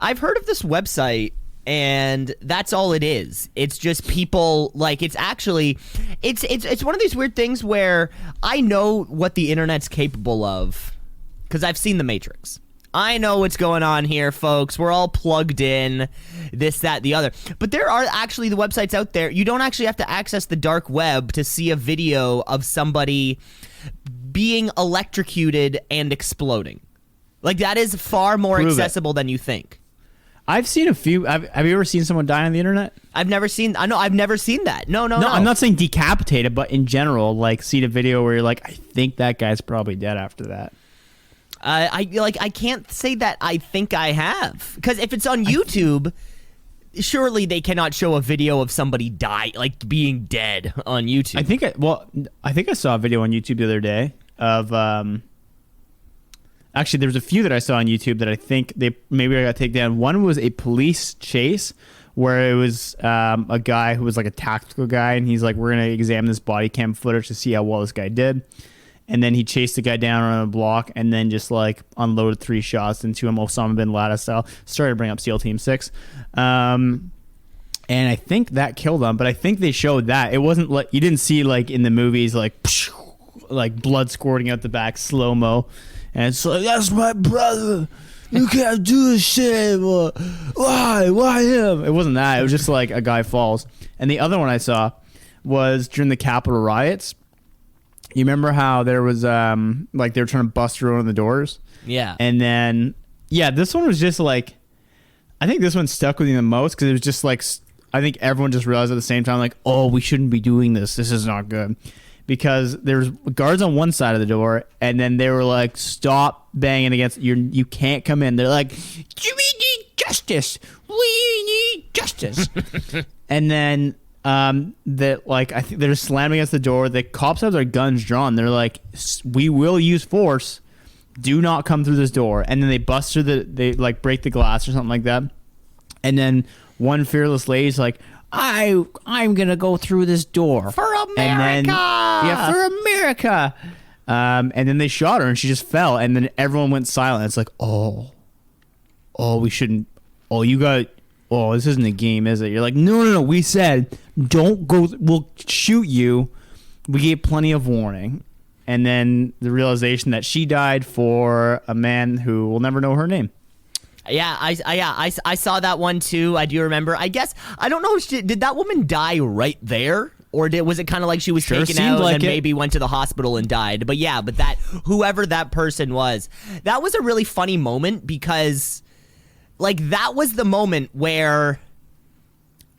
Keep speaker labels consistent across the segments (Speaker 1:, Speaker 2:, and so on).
Speaker 1: I've heard of this website, and that's all it is. It's just people, like, it's actually, it's one of these weird things where I know what the internet's capable of because I've seen The Matrix. I know what's going on here, folks. We're all plugged in, this, that, the other. But there are actually the websites out there. You don't actually have to access the dark web to see a video of somebody being electrocuted and exploding. Like, that is far more accessible than you think.
Speaker 2: I've seen a few. Have you ever seen someone die on the internet?
Speaker 1: I've never seen that. No.
Speaker 2: I'm not saying decapitated, but in general, like, seen a video where you're like, I think that guy's probably dead after that.
Speaker 1: I can't say that I think I have, because if it's on YouTube, surely they cannot show a video of somebody being dead on YouTube.
Speaker 2: I think I saw a video on YouTube the other day of actually, there's a few that I saw on YouTube that I think I got to take down. One was a police chase where it was a guy who was like a tactical guy, and he's like, we're going to examine this body cam footage to see how well this guy did. And then he chased the guy down on a block and then just like unloaded 3 shots into him, Osama bin Laden style. Started to bring up SEAL Team 6. And I think that killed him, but I think they showed that. It wasn't like, you didn't see like in the movies, like blood squirting out the back, slow-mo. And it's like, that's my brother. You can't do this shit anymore. Why him? It wasn't that. It was just like a guy falls. And the other one I saw was during the Capitol riots. You remember how there was like they were trying to bust through one of the doors?
Speaker 1: Yeah.
Speaker 2: And then this one was just like, I think this one stuck with me the most because it was just like, I think everyone just realized at the same time, like, oh, we shouldn't be doing this. This is not good. Because there's guards on one side of the door, and then they were like, stop banging against you can't come in. They're like, we need justice. We need justice. And then that, like, I think they're slamming against the door. The cops have their guns drawn. They're like, we will use force. Do not come through this door. And then they bust through they like break the glass or something like that. And then one fearless lady's like, I'm gonna go through this door
Speaker 1: for America.
Speaker 2: And then, for America. And then they shot her, and she just fell. And then everyone went silent. It's like, oh, we shouldn't. Oh, this isn't a game, is it? You're like, no. We said don't go. We'll shoot you. We gave plenty of warning. And then the realization that she died for a man who will never know her name.
Speaker 1: Yeah, I saw that one too. I do remember. I guess I don't know. Did that woman die right there, or was it kind of like she was taken out and maybe went to the hospital and died? But yeah, that whoever that person was, that was a really funny moment because, like, that was the moment where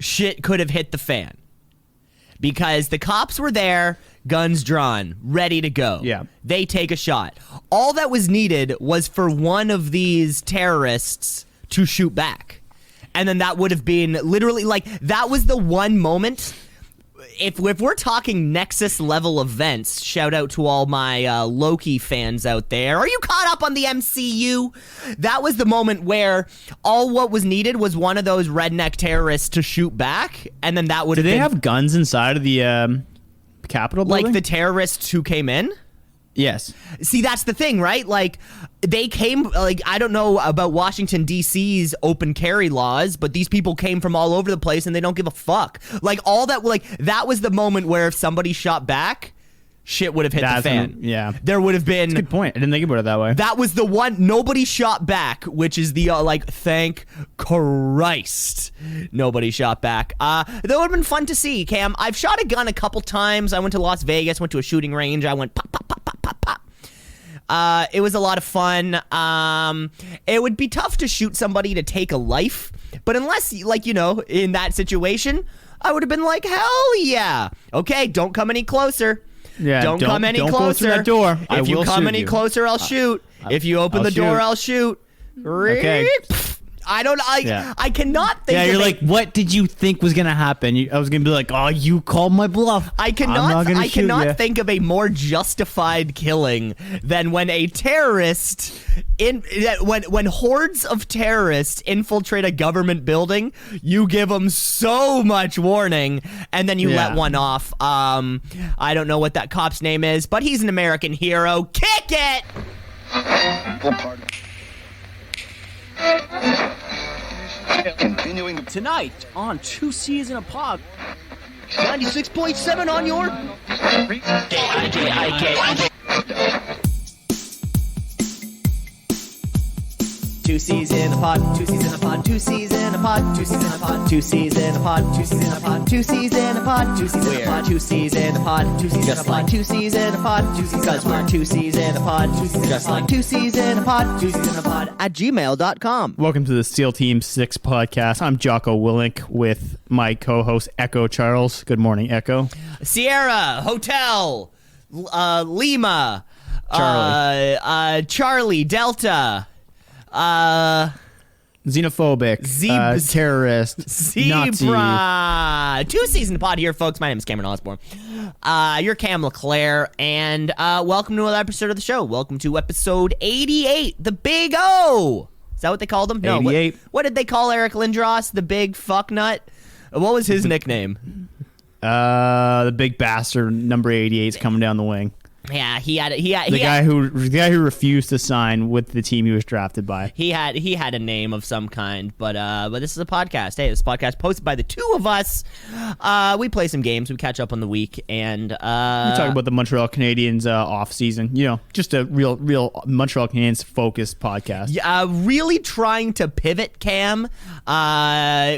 Speaker 1: shit could have hit the fan because the cops were there. Guns drawn, ready to go.
Speaker 2: Yeah.
Speaker 1: They take a shot. All that was needed was for one of these terrorists to shoot back. And then that would have been literally, like, that was the one moment. If we're talking Nexus level events, shout out to all my Loki fans out there. Are you caught up on the MCU? That was the moment where all what was needed was one of those redneck terrorists to shoot back. And then that would have been...
Speaker 2: Did they have guns inside of the... Capitol building?
Speaker 1: Like the terrorists who came in?
Speaker 2: Yes.
Speaker 1: See, that's the thing, right? Like, they came, like, I don't know about Washington, D.C.'s open carry laws, but these people came from all over the place and they don't give a fuck. Like, all that, like, that was the moment where if somebody shot back, shit would have hit the fan.
Speaker 2: Yeah.
Speaker 1: There would have been...
Speaker 2: That's a good point. I didn't think about it that way.
Speaker 1: That was the one... Nobody shot back, which is the, like, thank Christ nobody shot back. That would have been fun to see, Cam. I've shot a gun a couple times. I went to Las Vegas, went to a shooting range. I went pop, pop, pop, pop, pop, pop. It was a lot of fun. It would be tough to shoot somebody to take a life, but unless, like, you know, in that situation, I would have been like, hell yeah. Okay, don't come any closer.
Speaker 2: Yeah,
Speaker 1: don't come any closer.
Speaker 2: Go through that door.
Speaker 1: If you come any closer, I'll shoot. If you open the door, I'll shoot.
Speaker 2: Okay.
Speaker 1: I cannot think.
Speaker 2: Yeah, you're like, what did you think was gonna happen? I was gonna be like, oh, you called my bluff.
Speaker 1: I cannot think of a more justified killing than when a terrorist when hordes of terrorists infiltrate a government building. You give them so much warning, and then you let one off. I don't know what that cop's name is, but he's an American hero. Kick it.
Speaker 3: Continuing
Speaker 4: Tonight on Two Cees in a Pod.
Speaker 1: 96.7 on your Two Cees in a pod, two Cees in a pod, two Cees in a pod, two Cees in a pod, two Cees in a pod, two Cees in a pod, two Cees in a pod, two Cees in a pod, two Cees in a pod, two Cees just like two Cees in a pod, because we're two Cees in a pod, just like two Cees in a pod, two Cees in a pod at gmail.com.
Speaker 2: Welcome to the SEAL Team 6 podcast. I'm Jocko Willink with my co-host Echo Charles. Good morning, Echo.
Speaker 1: Sierra, Hotel, Lima, Charlie, Delta,
Speaker 2: xenophobic, terrorist, Nazi.
Speaker 1: Zebra. Two Cees in the pod here, folks. My name is Cameron Osborne. You're Cam LeClaire, and welcome to another episode of the show. Welcome to episode 88, the Big O. Is that what they called him? No,
Speaker 2: 88.
Speaker 1: What did they call Eric Lindros? The Big Fuck Nut? What was his nickname?
Speaker 2: The big bastard, number 88 is coming down the wing.
Speaker 1: Yeah,
Speaker 2: The guy who refused to sign with the team he was drafted by.
Speaker 1: He had a name of some kind, but this is a podcast. Hey, this is a podcast posted by the two of us. We play some games, we catch up on the week, and we
Speaker 2: talk about the Montreal Canadiens off season. You know, just a real Montreal Canadiens focused podcast.
Speaker 1: Yeah, really trying to pivot, Cam.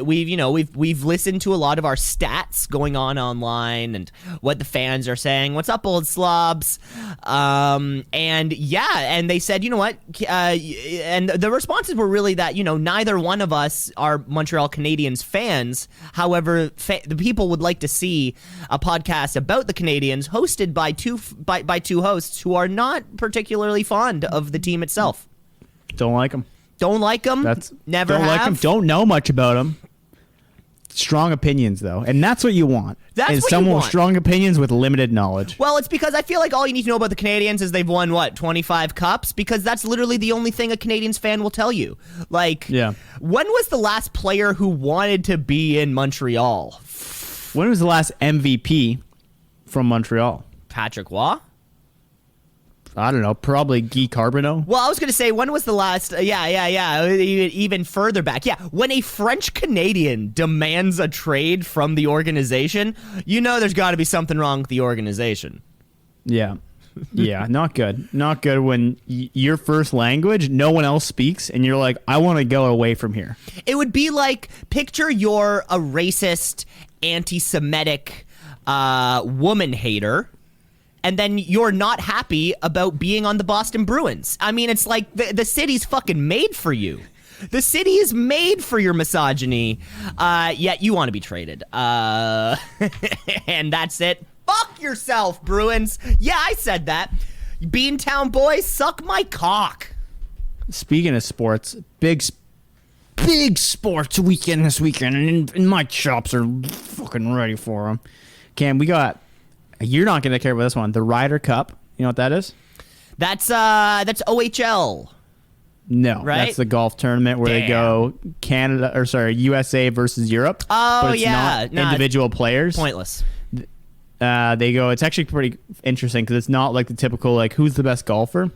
Speaker 1: We've listened to a lot of our stats going on online and what the fans are saying. What's up, old slobs? And they said, you know what? And the responses were really that, neither one of us are Montreal Canadiens fans. However, the people would like to see a podcast about the Canadiens hosted by two hosts who are not particularly fond of the team itself.
Speaker 2: Don't like them.
Speaker 1: Don't like them. Never
Speaker 2: don't
Speaker 1: have.
Speaker 2: like them. Don't know much about them. Strong opinions, though, and that's what you want.
Speaker 1: That's
Speaker 2: is
Speaker 1: what
Speaker 2: someone
Speaker 1: you want.
Speaker 2: with strong opinions with limited knowledge.
Speaker 1: Well, it's because I feel like all you need to know about the Canadiens is they've won 25 cups, because that's literally the only thing a Canadiens fan will tell you. Like,
Speaker 2: yeah.
Speaker 1: When was the last player who wanted to be in Montreal?
Speaker 2: When was the last MVP from Montreal?
Speaker 1: Patrick Waugh?
Speaker 2: I don't know. Probably Guy Carbonneau.
Speaker 1: Well, I was going to say, when was the last... even further back. Yeah, when a French Canadian demands a trade from the organization, there's got to be something wrong with the organization.
Speaker 2: Yeah. Yeah, not good. Not good when your first language, no one else speaks, and you're like, I want to go away from here.
Speaker 1: It would be like, picture you're a racist, anti-Semitic woman hater, and then you're not happy about being on the Boston Bruins. I mean, it's like the city's fucking made for you. The city is made for your misogyny, yet you want to be traded. And that's it. Fuck yourself, Bruins. Yeah, I said that. Beantown boys, suck my cock.
Speaker 2: Speaking of sports, big sports weekend this weekend, and my chops are fucking ready for them. Cam, you're not going to care about this one. The Ryder Cup. You know what that is?
Speaker 1: That's OHL.
Speaker 2: No,
Speaker 1: right?
Speaker 2: That's the golf tournament where they go USA versus Europe.
Speaker 1: Oh,
Speaker 2: but it's not individual players.
Speaker 1: Pointless.
Speaker 2: They go. It's actually pretty interesting because it's not like the typical like who's the best golfer.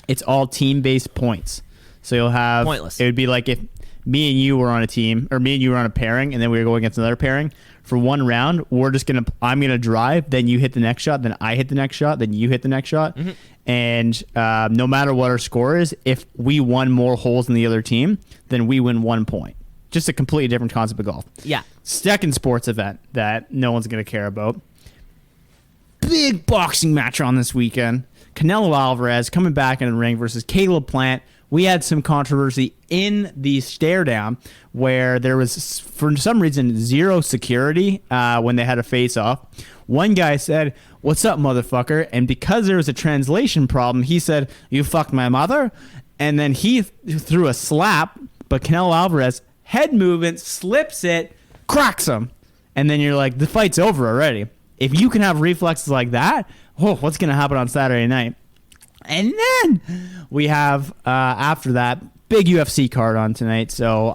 Speaker 2: It's all team-based points. So you'll have
Speaker 1: pointless.
Speaker 2: It would be like if me and you were on a team, or me and you were on a pairing, and then we were going against another pairing. For one round, I'm gonna drive, then you hit the next shot, then I hit the next shot, then you hit the next shot, and no matter what our score is, if we won more holes than the other team, then we win 1 point. Just a completely different concept of golf.
Speaker 1: Yeah.
Speaker 2: Second sports event that no one's gonna care about. Big boxing match on this weekend. Canelo Alvarez coming back in the ring versus Caleb Plant. We had some controversy in the stare down where there was, for some reason, zero security when they had a face off. One guy said, "What's up, motherfucker?" And because there was a translation problem, he said, "You fucked my mother." And then he threw a slap, but Canelo Alvarez, head movement, slips it, cracks him. And then you're like, the fight's over already. If you can have reflexes like that, what's going to happen on Saturday night? And then we have, after that, big UFC card on tonight. So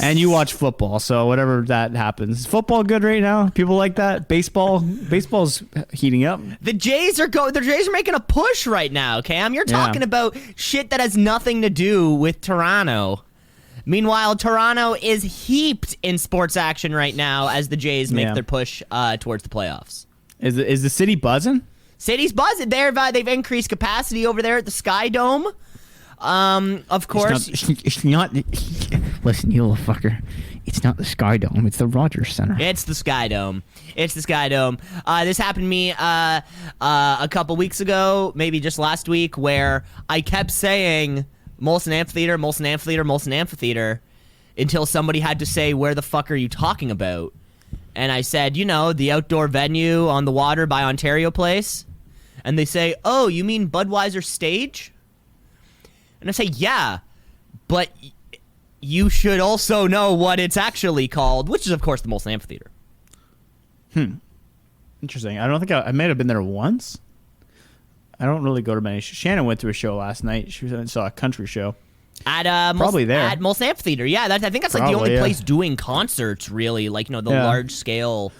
Speaker 2: And you watch football, so whatever that happens. Is football good right now? People like that. Baseball's heating up.
Speaker 1: The Jays are making a push right now, Cam. You're talking about shit that has nothing to do with Toronto. Meanwhile, Toronto is heaped in sports action right now as the Jays make their push towards the playoffs.
Speaker 2: Is the city buzzing?
Speaker 1: City's buzzing. They've increased capacity over there at the Sky Dome. Of course.
Speaker 3: It's not. Listen, you little fucker. It's not the Sky Dome. It's the Rogers Center.
Speaker 1: It's the Sky Dome. This happened to me a couple weeks ago, maybe just last week, where I kept saying Molson Amphitheater, Molson Amphitheater, Molson Amphitheater, until somebody had to say, where the fuck are you talking about? And I said, the outdoor venue on the water by Ontario Place. And they say, oh, you mean Budweiser Stage? And I say, yeah, but you should also know what it's actually called, which is, of course, the Molson Amphitheater.
Speaker 2: Interesting. I don't think I may have been there once. I don't really go to many. Shannon went to a show last night. She saw a country show.
Speaker 1: At
Speaker 2: probably there
Speaker 1: at Molson Amphitheater. Yeah, I think that's like the only place doing concerts, really. Like the large scale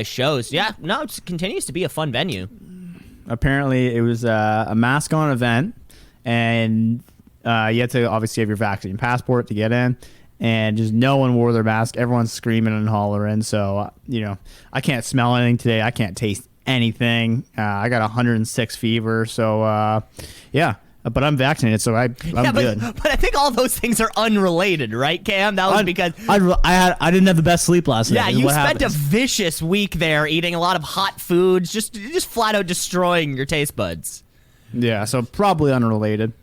Speaker 1: shows. Yeah, no, it continues to be a fun venue.
Speaker 2: Apparently, it was a mask on event, and you had to obviously have your vaccine passport to get in. And just no one wore their mask. Everyone's screaming and hollering. So I can't smell anything today. I can't taste anything. I got 106 fever. So but I'm vaccinated, so I'm good.
Speaker 1: But I think all those things are unrelated, right, Cam? That was because
Speaker 3: I didn't have the best sleep last night.
Speaker 1: Yeah, you spent a vicious week there eating a lot of hot foods, just flat out destroying your taste buds.
Speaker 2: Yeah, so probably unrelated.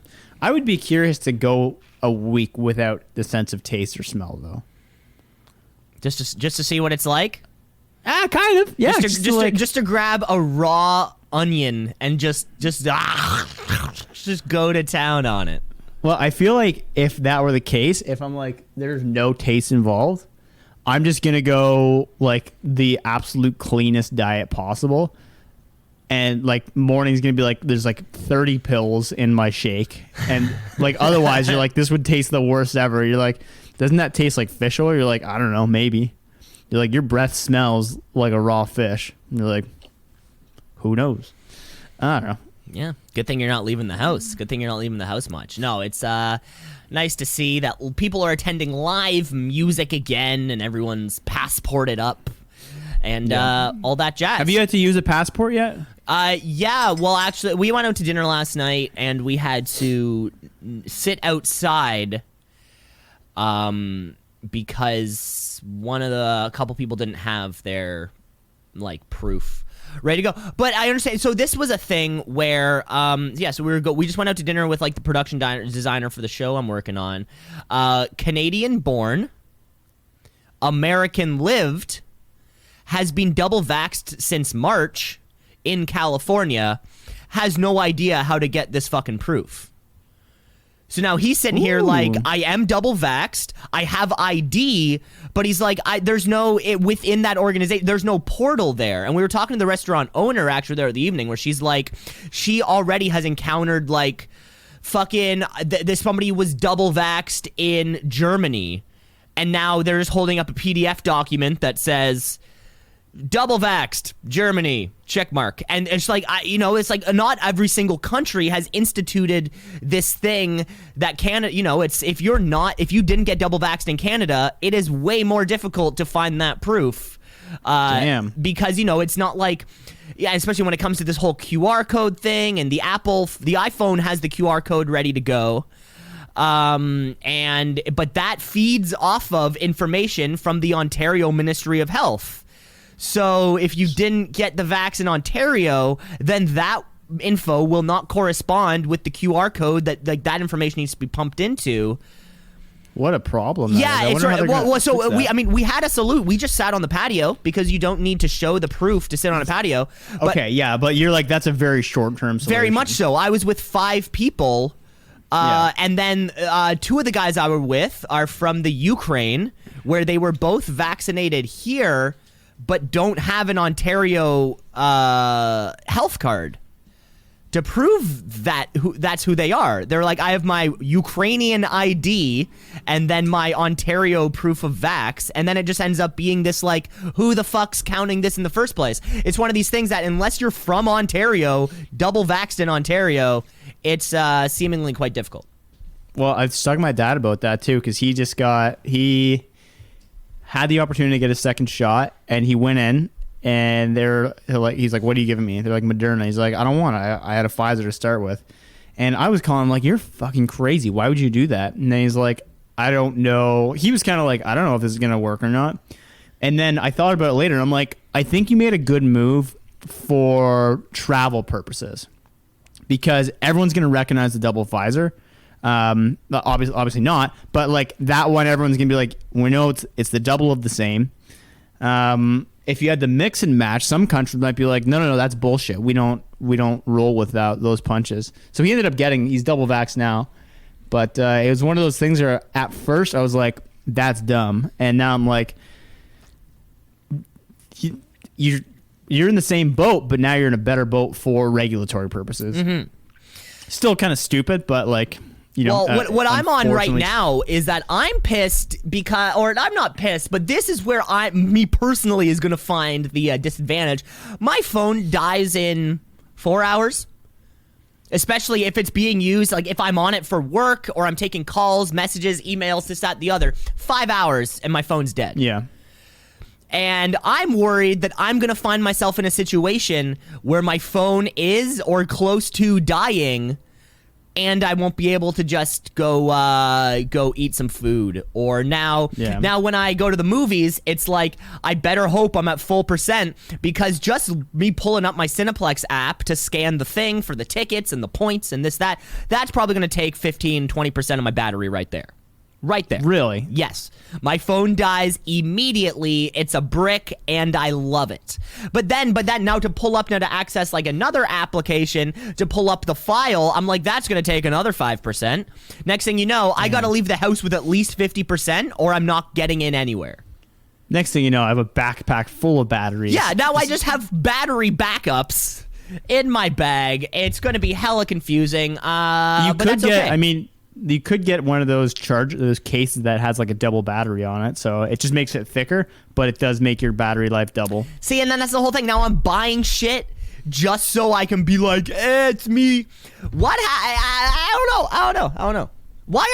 Speaker 2: I would be curious to go a week without the sense of taste or smell, though.
Speaker 1: Just to see what it's like.
Speaker 2: Kind of. Yeah,
Speaker 1: just to grab a raw onion and just go to town on it.
Speaker 2: Well, I feel like if that were the case, if I'm like, there's no taste involved, I'm just gonna go like the absolute cleanest diet possible, and like morning's gonna be like there's like 30 pills in my shake, and like otherwise you're like this would taste the worst ever. You're like, doesn't that taste like fish oil? You're like, I don't know, maybe. You're like, your breath smells like a raw fish. And you're like, who knows? I don't know.
Speaker 1: Yeah. Good thing you're not leaving the house. Good thing you're not leaving the house much. No, it's nice to see that people are attending live music again and everyone's passported up and all that jazz.
Speaker 2: Have you had to use a passport yet?
Speaker 1: Yeah. Well, actually, we went out to dinner last night and we had to sit outside because a couple people didn't have their like proof ready to go. But I understand. So this was a thing where so we just went out to dinner with like the production designer for the show I'm working on. Canadian born, American lived, has been double vaxxed since March in California, has no idea how to get this fucking proof. So now he's sitting here like, I am double vaxxed, I have ID, but he's like, within that organization, there's no portal there. And we were talking to the restaurant owner actually there at the evening where she's like, she already has encountered like fucking, this somebody was double vaxxed in Germany. And now they're just holding up a PDF document that says, double vaxxed, Germany, check mark. And it's like, it's like not every single country has instituted this thing that Canada, it's if you didn't get double vaxxed in Canada, it is way more difficult to find that proof.
Speaker 2: Damn.
Speaker 1: Because, it's not like, especially when it comes to this whole QR code thing and the iPhone has the QR code ready to go. But that feeds off of information from the Ontario Ministry of Health. So if you didn't get the vax in Ontario, then that info will not correspond with the QR code that information needs to be pumped into.
Speaker 2: What a problem!
Speaker 1: Yeah, it's right. We had a salute. We just sat on the patio because you don't need to show the proof to sit on a patio.
Speaker 2: Okay, yeah, but you're like that's a very short-term solution.
Speaker 1: Very much so. I was with 5 people, and then 2 of the guys I were with are from the Ukraine, where they were both vaccinated here, but don't have an Ontario health card to prove that's who they are. They're like, I have my Ukrainian ID and then my Ontario proof of vax, and then it just ends up being this like, who the fuck's counting this in the first place? It's one of these things that unless you're from Ontario, double vaxxed in Ontario, it's seemingly quite difficult.
Speaker 2: Well, I was talking to my dad about that too, because he had the opportunity to get a second shot, and he went in, and he's like, what are you giving me? They're like, Moderna. He's like, I don't want it. I had a Pfizer to start with. And I was calling him like, you're fucking crazy. Why would you do that? And then he's like, I don't know. He was kind of like, I don't know if this is going to work or not. And then I thought about it later, and I'm like, I think you made a good move for travel purposes, because everyone's going to recognize the double Pfizer. Obviously not, but like that one, everyone's gonna be like, we know it's the double of the same. If you had the mix and match, some countries might be like, no, that's bullshit. We don't roll without those punches. So he ended up he's double vaxxed now, but it was one of those things where at first I was like, that's dumb, and now I'm like, you're in the same boat, but now you're in a better boat for regulatory purposes. Mm-hmm. Still kind of stupid, but like.
Speaker 1: What I'm on right now is that I'm pissed or I'm not pissed, but this is where me personally is going to find the disadvantage. My phone dies in 4 hours, especially if it's being used, like if I'm on it for work or I'm taking calls, messages, emails, this, that, the other. 5 hours and my phone's dead.
Speaker 2: Yeah.
Speaker 1: And I'm worried that I'm going to find myself in a situation where my phone is or close to dying, and I won't be able to just go eat some food. Or now when I go to the movies, it's like, I better hope I'm at full percent, because just me pulling up my Cineplex app to scan the thing for the tickets and the points and that's probably going to take 15-20% of my battery right there. Right there.
Speaker 2: Really?
Speaker 1: Yes. My phone dies immediately. It's a brick, and I love it. But now to access like another application to pull up the file, I'm like, that's going to take another 5%. Next thing you know, I got to leave the house with at least 50%, or I'm not getting in anywhere.
Speaker 2: Next thing you know, I have a backpack full of batteries.
Speaker 1: Yeah, now I just have battery backups in my bag. It's going to be hella confusing.
Speaker 2: You could get one of those cases that has like a double battery on it, so it just makes it thicker, but it does make your battery life double.
Speaker 1: See, and then that's the whole thing. Now I'm buying shit just so I can be like, it's me. What? I don't know. Why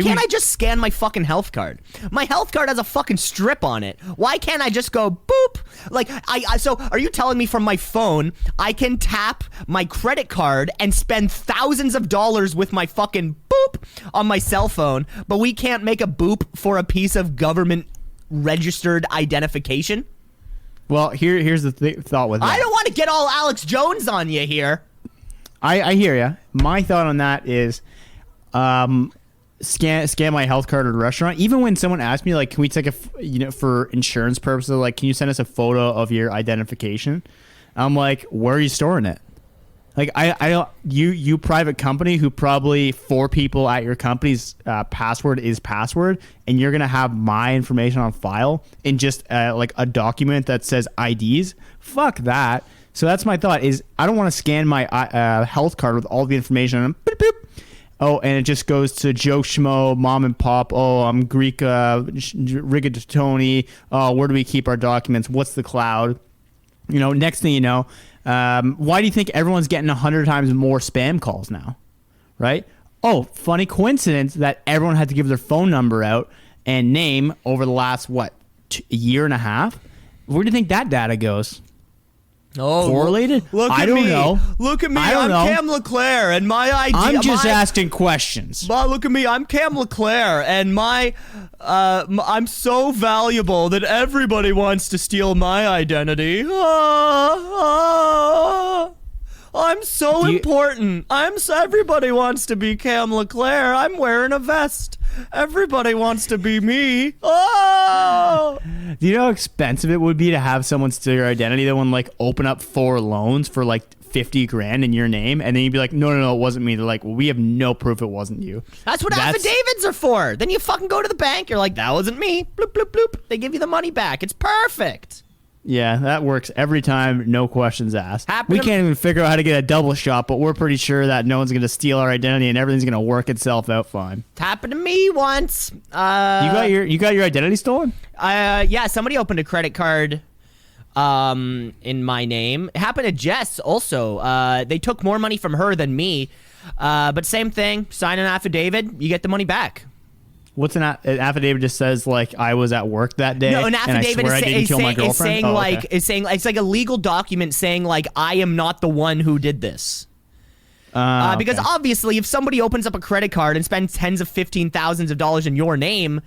Speaker 1: can't I just scan my fucking health card? My health card has a fucking strip on it. Why can't I just go boop? Like, so are you telling me from my phone I can tap my credit card and spend thousands of dollars with my fucking boop on my cell phone, but we can't make a boop for a piece of government registered identification?
Speaker 2: Well, here's the thought with that.
Speaker 1: I don't want to get all Alex Jones on you here.
Speaker 2: I hear you. My thought on that is, scan my health card at a restaurant. Even when someone asks me, like, can we take for insurance purposes, like, can you send us a photo of your identification? I'm like, where are you storing it? Like, I don't, you private company who probably 4 people at your company's password is password, and you're gonna have my information on file in just like a document that says IDs. Fuck that. So that's my thought, is I don't want to scan my health card with all the information and boop, boop. Oh, and it just goes to Joe Schmo, mom and pop. Oh, I'm Greek rigatoni. Oh, where do we keep our documents? What's the cloud? Next thing you know, why do you think everyone's getting 100 times more spam calls now? Right? Oh, funny coincidence that everyone had to give their phone number out and name over the last, a year and a half? Where do you think that data goes?
Speaker 1: Oh,
Speaker 2: correlated? I don't know.
Speaker 1: Look at me. I'm Cam LeClaire, and my ID.
Speaker 2: I'm just asking questions.
Speaker 1: Well, look at me. I'm Cam LeClaire, and I'm so valuable that everybody wants to steal my identity. I'm so important. Everybody wants to be Cam LeClaire. I'm wearing a vest. Everybody wants to be me. Oh!
Speaker 2: Do you know how expensive it would be to have someone steal your identity? That one, like, open up 4 loans for like $50,000 in your name, and then you'd be like, no, it wasn't me. They're like, well, we have no proof it wasn't you.
Speaker 1: That's what affidavits are for. Then you fucking go to the bank. You're like, that wasn't me. Bloop, bloop, bloop. They give you the money back. It's perfect.
Speaker 2: Yeah, that works every time. No questions asked.
Speaker 1: Happened
Speaker 2: We
Speaker 1: to-
Speaker 2: can't even figure out how to get a double shot, but we're pretty sure that no one's going to steal our identity and everything's going to work itself out fine.
Speaker 1: It happened to me once.
Speaker 2: You got your identity stolen?
Speaker 1: Yeah, somebody opened a credit card in my name. It happened to Jess also. They took more money from her than me. But same thing. Sign an affidavit, you get the money back.
Speaker 2: What's an affidavit? Just says like I was at work that day.
Speaker 1: No, an affidavit
Speaker 2: and I swear I didn't kill my girlfriend.
Speaker 1: is saying it's like a legal document saying like I am not the one who did this. Because obviously, if somebody opens up a credit card and spends tens of thousands of dollars in your name,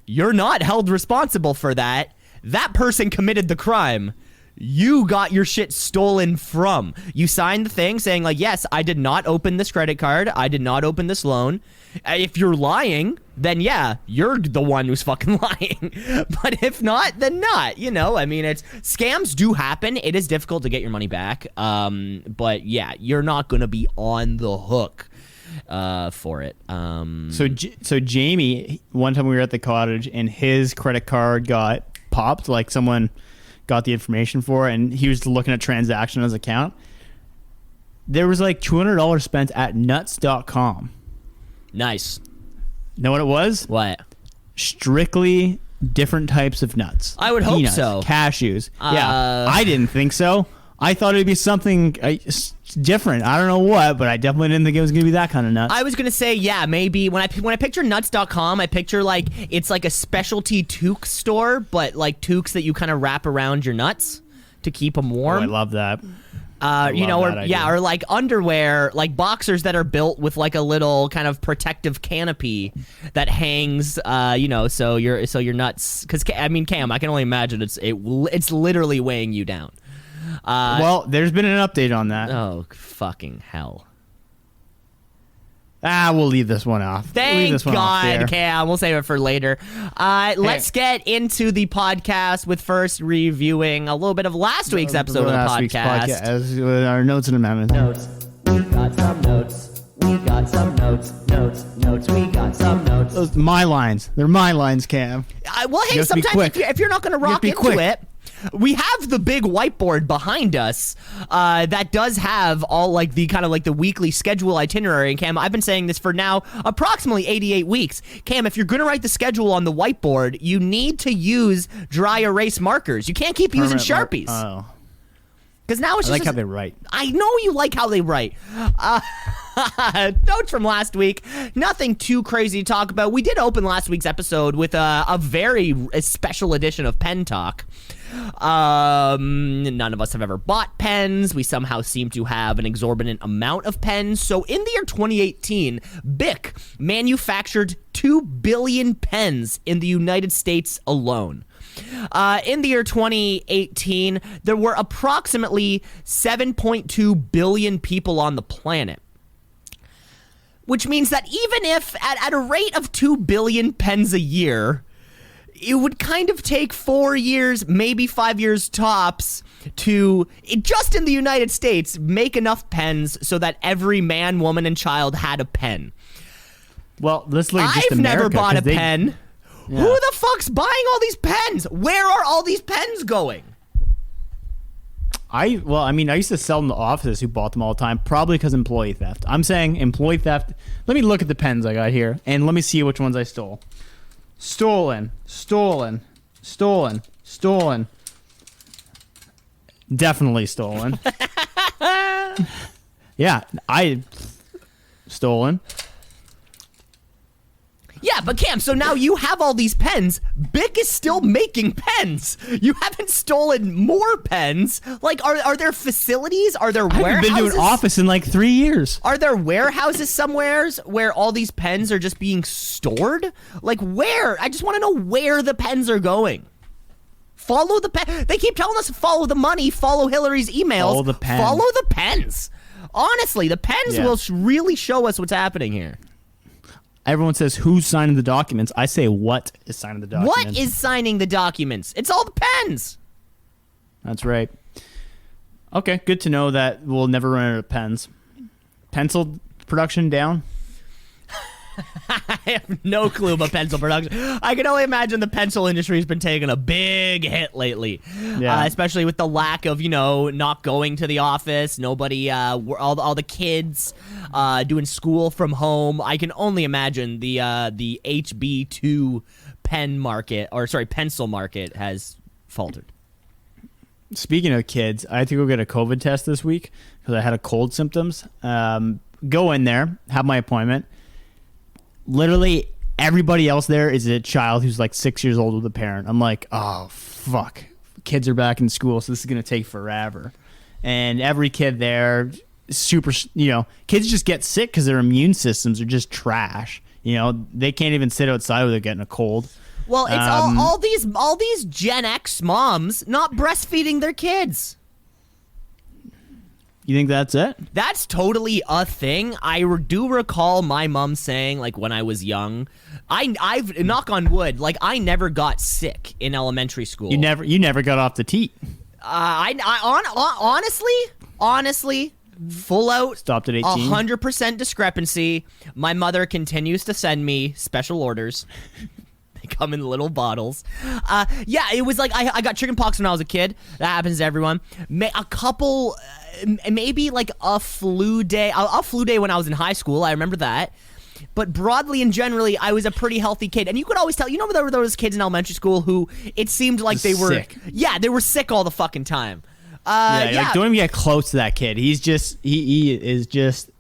Speaker 1: you're not held responsible for that. That person committed the crime. You got your shit stolen from. You signed the thing saying like, yes, I did not open this credit card. I did not open this loan. If you're lying, then yeah, you're the one who's fucking lying. But if not, then not. You know, I mean, scams do happen. It is difficult to get your money back. But yeah, you're not going to be on the hook for it.
Speaker 2: So Jamie, one time we were at the cottage and his credit card got popped, like someone got the information for it, and he was looking at transaction on his account. There was like $200 spent at nuts.com.
Speaker 1: Nice.
Speaker 2: Know what it was?
Speaker 1: What?
Speaker 2: Strictly different types of nuts.
Speaker 1: I would hope
Speaker 2: Peanuts,
Speaker 1: so.
Speaker 2: Cashews. Yeah. I didn't think so. I thought it'd be something different. I don't know what, but I definitely didn't think it was going to be that kind of nuts.
Speaker 1: I was going to say, yeah, maybe. When I picture nuts.com, I picture like it's like a specialty toque store, but like toques that you kind of wrap around your nuts to keep them warm.
Speaker 2: I love that.
Speaker 1: Or like underwear, like boxers that are built with like a little kind of protective canopy that hangs, so your nuts. Because I mean, Cam, I can only imagine it's literally weighing you down.
Speaker 2: Well, there's been an update on that.
Speaker 1: Oh, fucking hell.
Speaker 2: We'll leave this one off.
Speaker 1: Thank God, Cam. We'll save it for later. Let's get into the podcast with first reviewing a little bit of last week's episode of the podcast.
Speaker 2: As our notes and amendments.
Speaker 5: Notes. We got some notes. We got some notes. Notes. We got some notes.
Speaker 2: Those my lines. They're my lines, Cam.
Speaker 1: Well, hey,
Speaker 2: You have to be
Speaker 1: sometimes
Speaker 2: quick.
Speaker 1: if you're not going to rock
Speaker 2: be
Speaker 1: into
Speaker 2: quick.
Speaker 1: it, we have the big whiteboard behind us that does have all like the kind of like the weekly schedule itinerary. And Cam, I've been saying this for now approximately 88 weeks. Cam, if you're going to write the schedule on the whiteboard, you need to use dry erase markers. You can't keep using Sharpies.
Speaker 2: Oh.
Speaker 1: Because now it's
Speaker 2: I
Speaker 1: just
Speaker 2: like how they write.
Speaker 1: I know you like how they write. Notes from last week. Nothing too crazy to talk about. We did open last week's episode with a very special edition of Pen Talk. None of us have ever bought pens. We somehow seem to have an exorbitant amount of pens. So in the year 2018, Bic manufactured 2 billion pens in the United States alone. In the year 2018, there were approximately 7.2 billion people on the planet. Which means that even if at a rate of 2 billion pens a year, it would kind of take 4 years, maybe 5 years tops, to, just in the United States, make enough pens so that every man, woman, and child had a pen.
Speaker 2: Well, let's look at just
Speaker 1: I've never
Speaker 2: America,
Speaker 1: bought a
Speaker 2: 'cause they-
Speaker 1: pen.
Speaker 2: Yeah.
Speaker 1: Who the fuck's buying all these pens? Where are all these pens going?
Speaker 2: I used to sell them to offices who bought them all the time, probably because employee theft. I'm saying employee theft. Let me look at the pens I got here, and let me see which ones I stole. Stolen. Definitely stolen. Yeah, stolen.
Speaker 1: Yeah, but Cam, so now you have all these pens. Bic is still making pens. You haven't stolen more pens. Like, are there facilities? Are there
Speaker 2: I
Speaker 1: warehouses?
Speaker 2: haven't been to an office in like 3 years.
Speaker 1: Are there warehouses somewheres where all these pens are just being stored? Like, where? I just want to know where the pens are going. Follow the pen. They keep telling us to follow the money, follow Hillary's emails.
Speaker 2: Follow the pen.
Speaker 1: Follow the pens. Honestly, the pens
Speaker 2: Yeah.
Speaker 1: will really show us what's happening here.
Speaker 2: Everyone says who's signing the documents. I say what is signing the documents.
Speaker 1: What is signing the documents? It's all the pens.
Speaker 2: That's right. Okay, good to know that we'll never run out of pens. Pencil production down?
Speaker 1: I have no clue about pencil production. I can only imagine the pencil industry has been taking a big hit lately, especially with the lack of, not going to the office. Nobody, all the kids doing school from home. I can only imagine the HB2 pencil market has faltered.
Speaker 2: Speaking of kids, I had to go get a COVID test this week because I had a cold symptoms. Go in there, have my appointment. Literally everybody else there is a child who's like 6 years old with a parent. I'm like, oh, fuck. Kids are back in school, so this is going to take forever. And every kid there, super, kids just get sick because their immune systems are just trash. They can't even sit outside without getting a cold.
Speaker 1: Well, it's all these Gen X moms not breastfeeding their kids.
Speaker 2: You think that's it?
Speaker 1: That's totally a thing. I do recall my mom saying, like, when I was young, I've knock on wood, like, I never got sick in elementary school.
Speaker 2: You never got off the teat.
Speaker 1: Honestly, full out,
Speaker 2: stopped at 18.
Speaker 1: 100% discrepancy. My mother continues to send me special orders. They come in little bottles. It was like I got chickenpox when I was a kid. That happens to everyone. A couple, maybe like a flu day. A flu day when I was in high school. I remember that. But broadly and generally, I was a pretty healthy kid. And you could always tell, there were those kids in elementary school who it seemed like they were
Speaker 2: sick.
Speaker 1: Yeah, they were sick all the fucking time.
Speaker 2: Like, don't even get close to that kid. He is just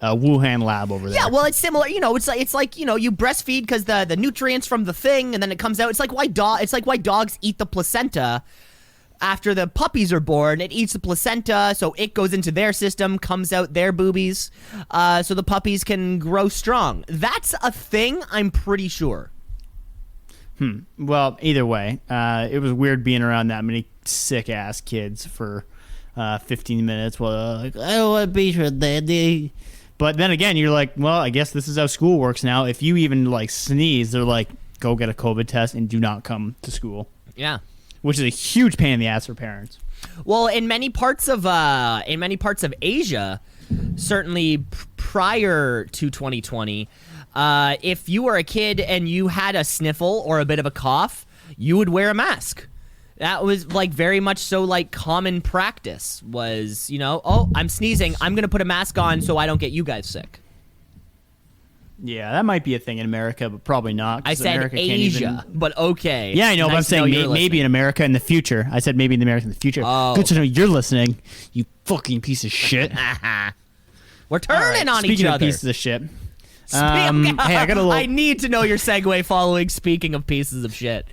Speaker 2: a Wuhan lab over there.
Speaker 1: Yeah, well, it's similar. It's like you breastfeed because the nutrients from the thing, and then it comes out. It's like why dogs eat the placenta after the puppies are born. It eats the placenta, so it goes into their system, comes out their boobies, so the puppies can grow strong. That's a thing, I'm pretty sure.
Speaker 2: Well, either way, it was weird being around that many sick ass kids for 15 minutes while they're like, I want to be your daddy. But then again, you're like, well, I guess this is how school works now. If you even like sneeze, they're like, go get a COVID test and do not come to school.
Speaker 1: Yeah.
Speaker 2: Which is a huge pain in the ass for parents.
Speaker 1: Well, in many parts of Asia, certainly prior to 2020, if you were a kid and you had a sniffle or a bit of a cough, you would wear a mask. That was like very much so like common practice was, I'm sneezing, I'm going to put a mask on so I don't get you guys sick.
Speaker 2: Yeah, that might be a thing in America, but probably not.
Speaker 1: I said
Speaker 2: America
Speaker 1: Asia, but okay.
Speaker 2: Yeah, I know,
Speaker 1: nice
Speaker 2: but I'm saying maybe in America in the future. I said maybe in America in the future.
Speaker 1: Oh.
Speaker 2: Good to know you're listening, you fucking piece of shit.
Speaker 1: We're turning on each
Speaker 2: Speaking
Speaker 1: other.
Speaker 2: of pieces of shit. Hey,
Speaker 1: I got a little... I need to know your segue following speaking of pieces of shit.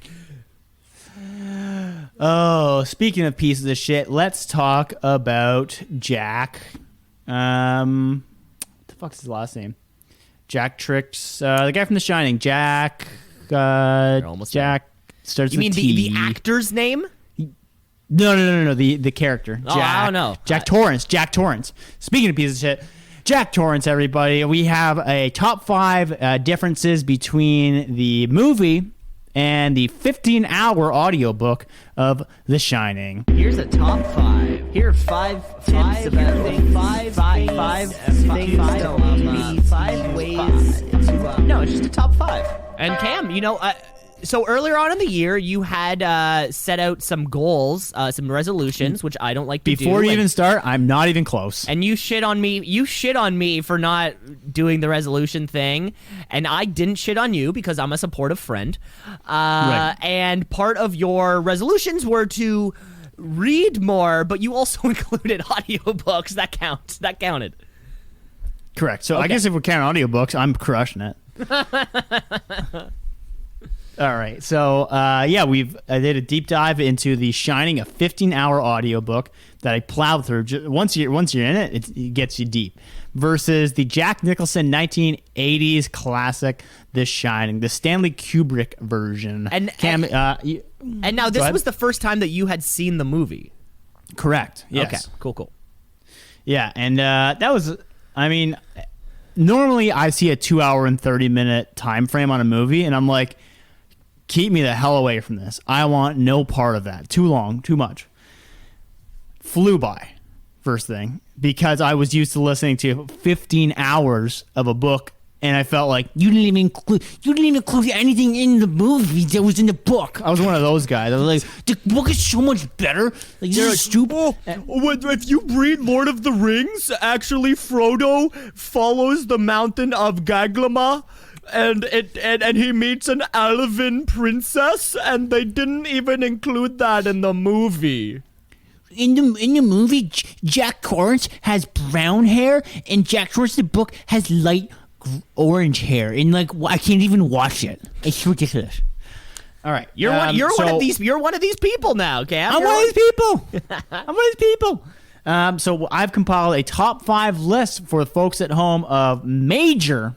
Speaker 2: Oh, speaking of pieces of shit, let's talk about Jack. What the fuck's his last name? Jack Tricks, the guy from The Shining. Jack. Jack starts
Speaker 1: You
Speaker 2: with
Speaker 1: mean
Speaker 2: T.
Speaker 1: the actor's name?
Speaker 2: No. The character.
Speaker 1: Oh,
Speaker 2: Jack,
Speaker 1: I don't know.
Speaker 2: Jack Torrance. Jack Torrance. Speaking of pieces of shit, Jack Torrance, everybody. We have a top 5 differences between the movie and the 15-hour audiobook of The Shining.
Speaker 5: Here's a top 5. Here are 5 tips about things. 5 ways to. No, it's just a top 5.
Speaker 1: And Cam, so earlier on in the year, you had set out some goals, some resolutions, which I don't like to do.
Speaker 2: Before you even start, I'm not even close.
Speaker 1: And you shit on me. You shit on me for not doing the resolution thing, and I didn't shit on you because I'm a supportive friend.
Speaker 2: Right.
Speaker 1: And part of your resolutions were to read more, but you also included audiobooks. That counts. That counted.
Speaker 2: Correct. So
Speaker 1: Okay.
Speaker 2: I guess if we're counting audiobooks, I'm crushing it. All right. So, I did a deep dive into The Shining, a 15-hour audiobook that I plowed through. Once you're in it, it gets you deep. Versus the Jack Nicholson 1980s classic, The Shining, the Stanley Kubrick version.
Speaker 1: And now this was the first time that you had seen the movie.
Speaker 2: Correct. Yes.
Speaker 1: Okay. Cool.
Speaker 2: Yeah, and that was, normally I see a 2 hour and 30-minute time frame on a movie, and I'm like, keep me the hell away from this. I want no part of that. Too long, too much. Flew by, first thing, because I was used to listening to 15 hours of a book
Speaker 3: And I felt like you didn't even include anything in the movie that was in the book.
Speaker 2: I was one of those guys. I was like,
Speaker 3: The book is so much better. Like, this is stupid.
Speaker 1: If you read Lord of the Rings, actually Frodo follows the mountain of Gaglama, and he meets an elven princess, and they didn't even include that in the movie.
Speaker 3: In the movie, Jack Torrance has brown hair, and Jack Torrance in the book has light orange hair. And like, I can't even watch it. It's ridiculous.
Speaker 2: all right,
Speaker 1: You're one of these people now, Cam.
Speaker 3: I'm one of these people. I'm one of these people.
Speaker 2: So I've compiled a top 5 list for the folks at home of major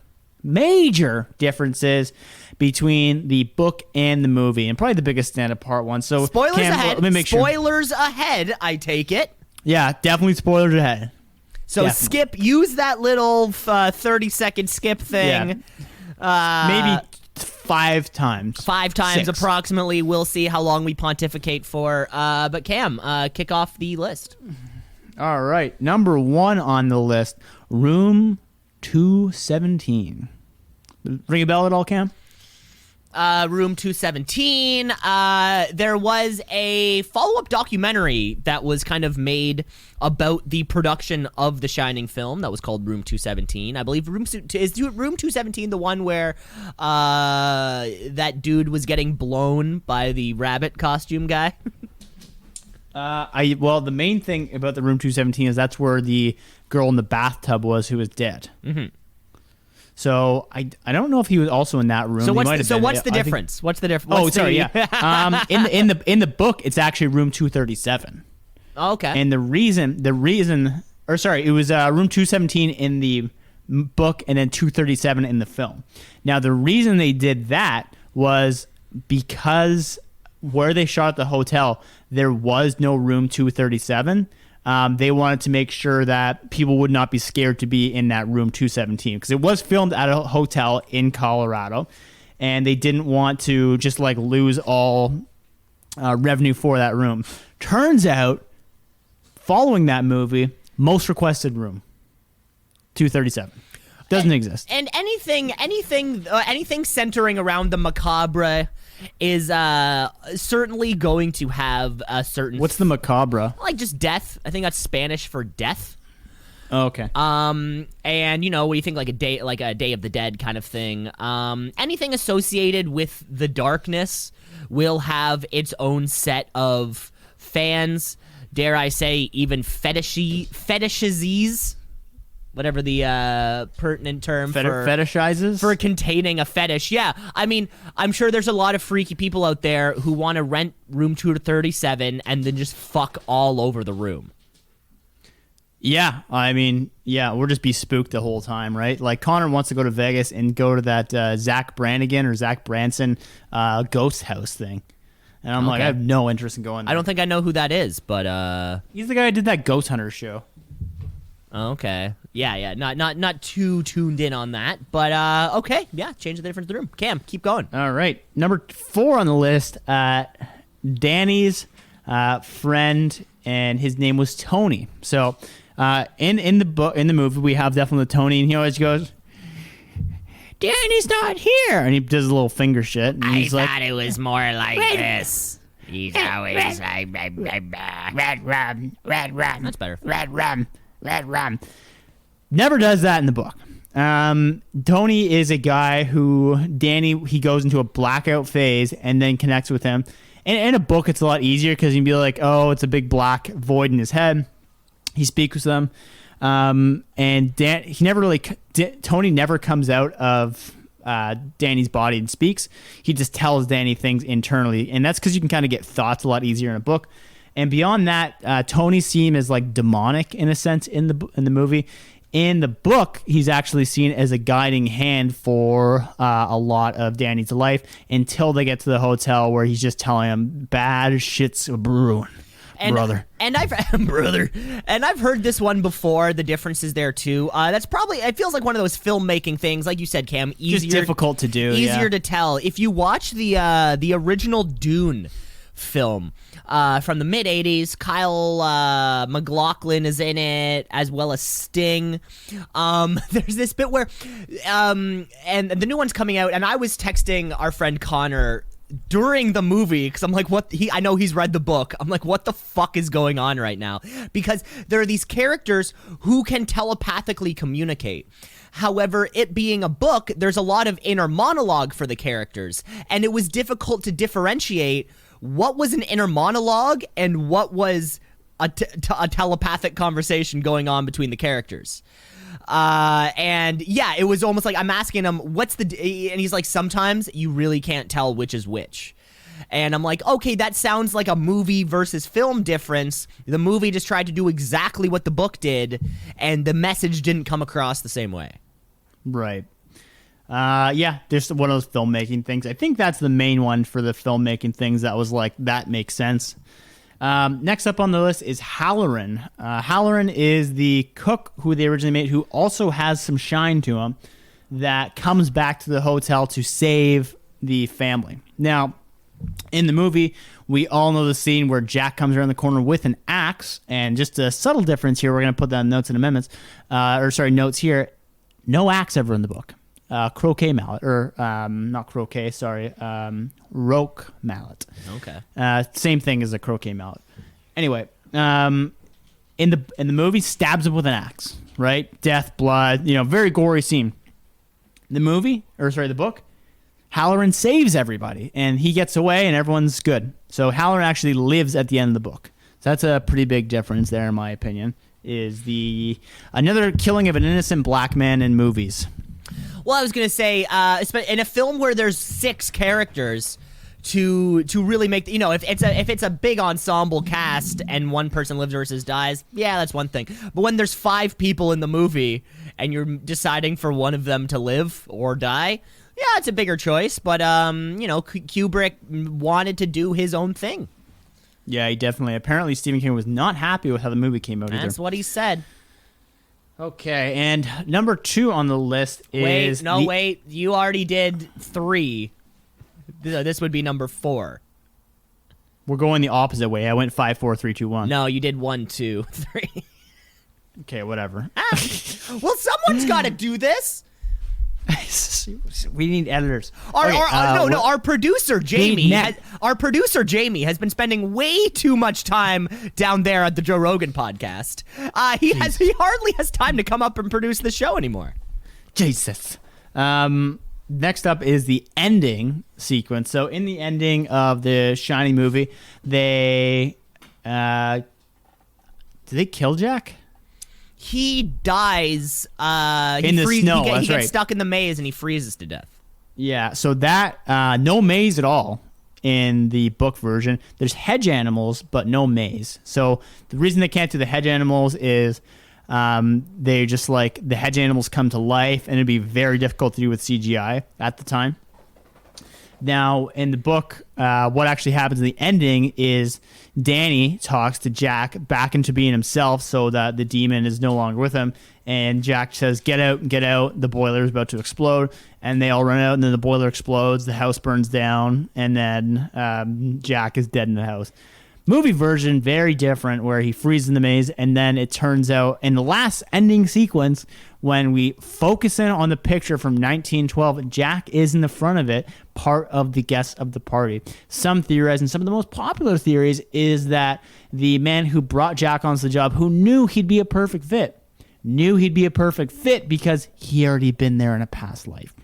Speaker 2: differences between the book and the movie, and probably the biggest stand apart one. So
Speaker 1: Spoilers
Speaker 2: Cam,
Speaker 1: ahead.
Speaker 2: Let me make
Speaker 1: Spoilers ahead, I take it.
Speaker 2: Yeah, definitely spoilers ahead.
Speaker 1: So
Speaker 2: Definitely.
Speaker 1: use that little 30-second skip thing.
Speaker 2: Maybe 5 times.
Speaker 1: 5 times
Speaker 2: 6.
Speaker 1: approximately. We'll see how long we pontificate for. But Cam, kick off the list.
Speaker 2: All right, number 1 on the list, Room 217. Ring a bell at all, Cam?
Speaker 1: Room 217. There was a follow-up documentary that was kind of made about the production of the Shining film that was called Room 217. I believe Room 217 the one where that dude was getting blown by the rabbit costume guy?
Speaker 2: Well, the main thing about the Room 217 is that's where the girl in the bathtub was who was dead. Mm-hmm. So I don't know if he was also in that room.
Speaker 1: So what's the difference? What's the difference?
Speaker 2: Oh, sorry, yeah. In the book, it's actually Room 237.
Speaker 1: Okay.
Speaker 2: And the reason, it was Room 217 in the book and then 237 in the film. Now, the reason they did that was because where they shot at the hotel, there was no Room 237. They wanted to make sure that people would not be scared to be in that Room 217 because it was filmed at a hotel in Colorado, and they didn't want to just like lose all revenue for that room. Turns out, following that movie, most requested room 237 doesn't exist.
Speaker 1: And anything centering around the macabre is certainly going to have a certain.
Speaker 2: What's the macabre?
Speaker 1: Like just death. I think that's Spanish for death.
Speaker 2: Oh, okay.
Speaker 1: And when you think like a Day of the Dead kind of thing, anything associated with the darkness will have its own set of fans. Dare I say, even fetishies. Whatever the pertinent term
Speaker 2: fetishizes
Speaker 1: for containing a fetish. Yeah, I mean, I'm sure there's a lot of freaky people out there who want to rent Room 237 and then just fuck all over the room.
Speaker 2: Yeah, I mean, yeah, we'll just be spooked the whole time, right? Like Connor wants to go to Vegas and go to that Zach Branson ghost house thing. And I'm like, I have no interest in going there.
Speaker 1: I don't think I know who that is, but
Speaker 2: he's the guy who did that Ghost Hunter show.
Speaker 1: Okay. Yeah. Not too tuned in on that, but okay. Yeah, change the difference of the room. Cam, keep going.
Speaker 2: All right. Number 4 on the list, Danny's friend, and his name was Tony. So in the movie, we have definitely Tony, and he always goes, Danny's not here, and he does a little finger shit. And he's
Speaker 1: I thought it was more like this. He's always like,
Speaker 3: Red rum.
Speaker 1: That's better.
Speaker 3: Red rum.
Speaker 2: Never does that in the book. Tony is a guy who he goes into a blackout phase and then connects with him. And in a book, it's a lot easier because you can be like, oh, it's a big black void in his head. He speaks with them. And Tony never comes out of Danny's body and speaks. He just tells Danny things internally. And that's because you can kind of get thoughts a lot easier in a book. And beyond that, Tony's seen as like demonic in a sense in the movie. In the book, he's actually seen as a guiding hand for a lot of Danny's life until they get to the hotel where he's just telling him bad shit's brewing. Brother.
Speaker 1: And I've heard this one before. The differences there too. That's probably, it feels like one of those filmmaking things, like you said, Cam.
Speaker 2: Just difficult to do.
Speaker 1: Easier to tell. If you watch the original Dune film from the mid 80s. Kyle MacLachlan is in it, as well as Sting. There's this bit where and the new one's coming out, and I was texting our friend Connor during the movie because I'm like, I know he's read the book. I'm like, what the fuck is going on right now? Because there are these characters who can telepathically communicate. However, it being a book, there's a lot of inner monologue for the characters, and it was difficult to differentiate what was an inner monologue and what was a telepathic conversation going on between the characters. And yeah, it was almost like I'm asking him, and he's like, sometimes you really can't tell which is which. And I'm like, okay, that sounds like a movie versus film difference. The movie just tried to do exactly what the book did, and the message didn't come across the same way.
Speaker 2: Right. Yeah, there's one of those filmmaking things. I think that's the main one for the filmmaking things that was like, that makes sense. Next up on the list is Halloran. Halloran is the cook who they originally made, who also has some shine to him, that comes back to the hotel to save the family. Now, in the movie, we all know the scene where Jack comes around the corner with an axe, and just a subtle difference here, we're going to put that in notes and amendments, notes here. No axe ever in the book. Croquet mallet, or not croquet, sorry, roque mallet.
Speaker 1: Okay.
Speaker 2: Same thing as a croquet mallet. Anyway, in the movie, stabs him with an axe, right? Death, blood, very gory scene. The book, Halloran saves everybody, and he gets away, and everyone's good. So Halloran actually lives at the end of the book. So that's a pretty big difference there, in my opinion, is another killing of an innocent black man in movies.
Speaker 1: Well, I was going to say, in a film where there's 6 characters, to really make, if it's a big ensemble cast and one person lives versus dies, yeah, that's one thing. But when there's 5 people in the movie and you're deciding for one of them to live or die, yeah, it's a bigger choice. But, Kubrick wanted to do his own thing.
Speaker 2: Yeah, he definitely. Apparently, Stephen King was not happy with how the movie came out either.
Speaker 1: That's what he said.
Speaker 2: Okay, and number 2 on the list is...
Speaker 1: Wait. You already did 3. This would be number 4.
Speaker 2: We're going the opposite way. I went 5, 4, 3, 2, 1.
Speaker 1: No, you did 1, 2, 3.
Speaker 2: Okay, whatever.
Speaker 1: Well, someone's got to do this.
Speaker 2: We need editors.
Speaker 1: Our producer Jamie has been spending way too much time down there at the Joe Rogan podcast. He hardly has time to come up and produce the show anymore.
Speaker 2: Jesus. Next up is the ending sequence. So in the ending of the Shining movie, did they kill Jack?
Speaker 1: He dies
Speaker 2: in the snow.
Speaker 1: He gets stuck in the maze and he freezes to death.
Speaker 2: Yeah, so that no maze at all in the book version. There's hedge animals, but no maze. So the reason they can't do the hedge animals is they just like the hedge animals come to life, and it'd be very difficult to do with CGI at the time. Now, in the book, what actually happens in the ending is Danny talks to Jack back into being himself so that the demon is no longer with him. And Jack says, get out, get out. The boiler is about to explode. And they all run out, and then the boiler explodes. The house burns down, and then Jack is dead in the house. Movie version, very different, where he freezes in the maze, and then it turns out in the last ending sequence, when we focus in on the picture from 1912, Jack is in the front of it, part of the guests of the party. Some theorize, and some of the most popular theories, is that the man who brought Jack onto the job, who knew he'd be a perfect fit, because he already been there in a past life.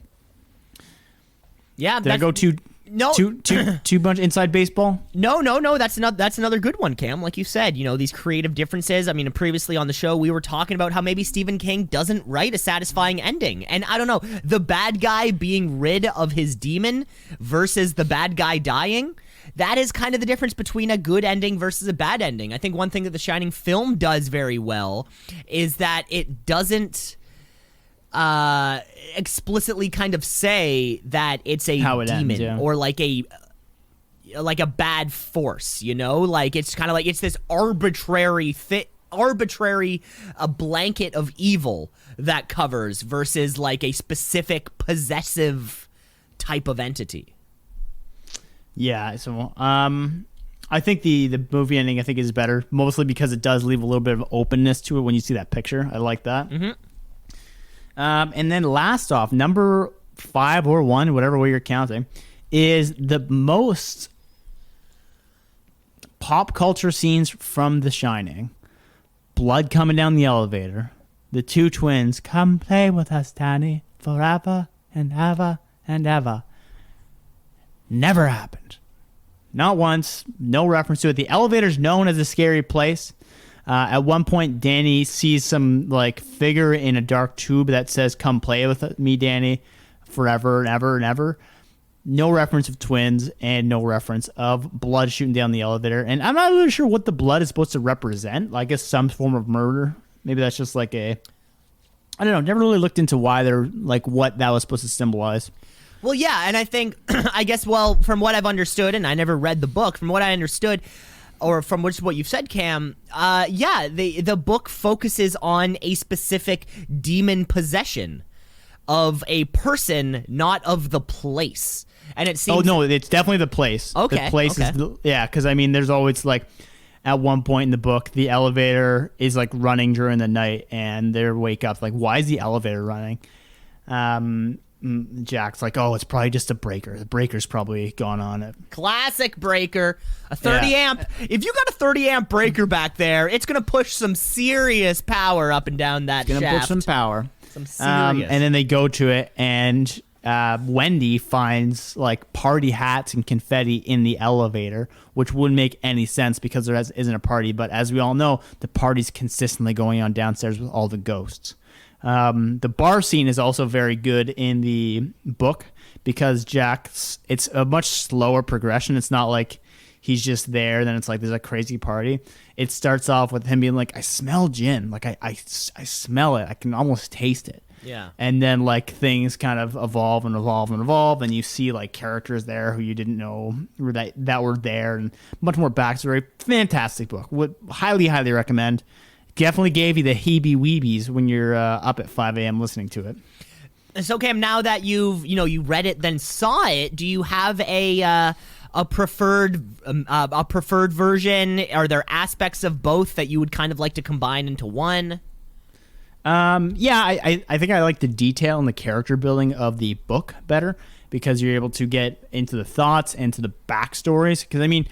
Speaker 1: Yeah,
Speaker 2: did I go too much inside baseball?
Speaker 1: No. That's another good one, Cam. Like you said, these creative differences. I mean, previously on the show, we were talking about how maybe Stephen King doesn't write a satisfying ending. And I don't know, the bad guy being rid of his demon versus the bad guy dying, that is kind of the difference between a good ending versus a bad ending. I think one thing that the Shining film does very well is that it doesn't explicitly kind of say that it's a demon or like a bad force, like it's kind of like it's this arbitrary a blanket of evil that covers versus like a specific possessive type of entity.
Speaker 2: Yeah, so I think the movie ending is better, mostly because it does leave a little bit of openness to it when you see that picture. I like that.
Speaker 1: Mm-hmm.
Speaker 2: And then last off, number 5 or 1, whatever way you're counting, is the most pop culture scenes from The Shining. Blood coming down the elevator. The two twins, come play with us, Danny, forever and ever and ever. Never happened. Not once. No reference to it. The elevator's known as a scary place. At one point, Danny sees some like figure in a dark tube that says, come play with me, Danny, forever and ever and ever. No reference of twins and no reference of blood shooting down the elevator. And I'm not really sure what the blood is supposed to represent. I guess some form of murder. Maybe that's just like I don't know. Never really looked into why they're like what that was supposed to symbolize.
Speaker 1: Well, yeah, and I think, I guess, well, from what I've understood, and I never read the book, from what I understood, or from what you've said, Cam, the book focuses on a specific demon possession of a person, not of the place. And it seems...
Speaker 2: Oh, no, it's definitely the place.
Speaker 1: Okay,
Speaker 2: The place
Speaker 1: okay.
Speaker 2: is... Yeah, because, I mean, there's always, like, at one point in the book, the elevator is, like, running during the night, and they wake up, like, why is the elevator running? Jack's like, oh, it's probably just a breaker. The breaker's probably gone on it.
Speaker 1: Classic breaker, a 30 amp. If you got a 30 amp breaker back there, it's going to push some serious power up and down that
Speaker 2: Gonna
Speaker 1: shaft.
Speaker 2: push some power.
Speaker 1: Some serious.
Speaker 2: And then they go to it, and Wendy finds like party hats and confetti in the elevator, which wouldn't make any sense because there isn't a party. But as we all know, the party's consistently going on downstairs with all the ghosts. The bar scene is also very good in the book because it's a much slower progression. It's not like he's just there, then it's like there's a crazy party. It starts off with him being like, I smell gin. Like I smell it. I can almost taste it.
Speaker 1: Yeah.
Speaker 2: And then like things kind of evolve and evolve and evolve, and you see like characters there who you didn't know that were there, and much more backstory. Fantastic book. Would highly recommend. Definitely gave you the heebie-weebies when you're up at 5 a.m. listening to it.
Speaker 1: So, Cam, now that you read it, then saw it, do you have a preferred version? Are there aspects of both that you would kind of like to combine into one?
Speaker 2: Yeah, I think I like the detail and the character building of the book better because you're able to get into the thoughts and to the backstories. Because, I mean,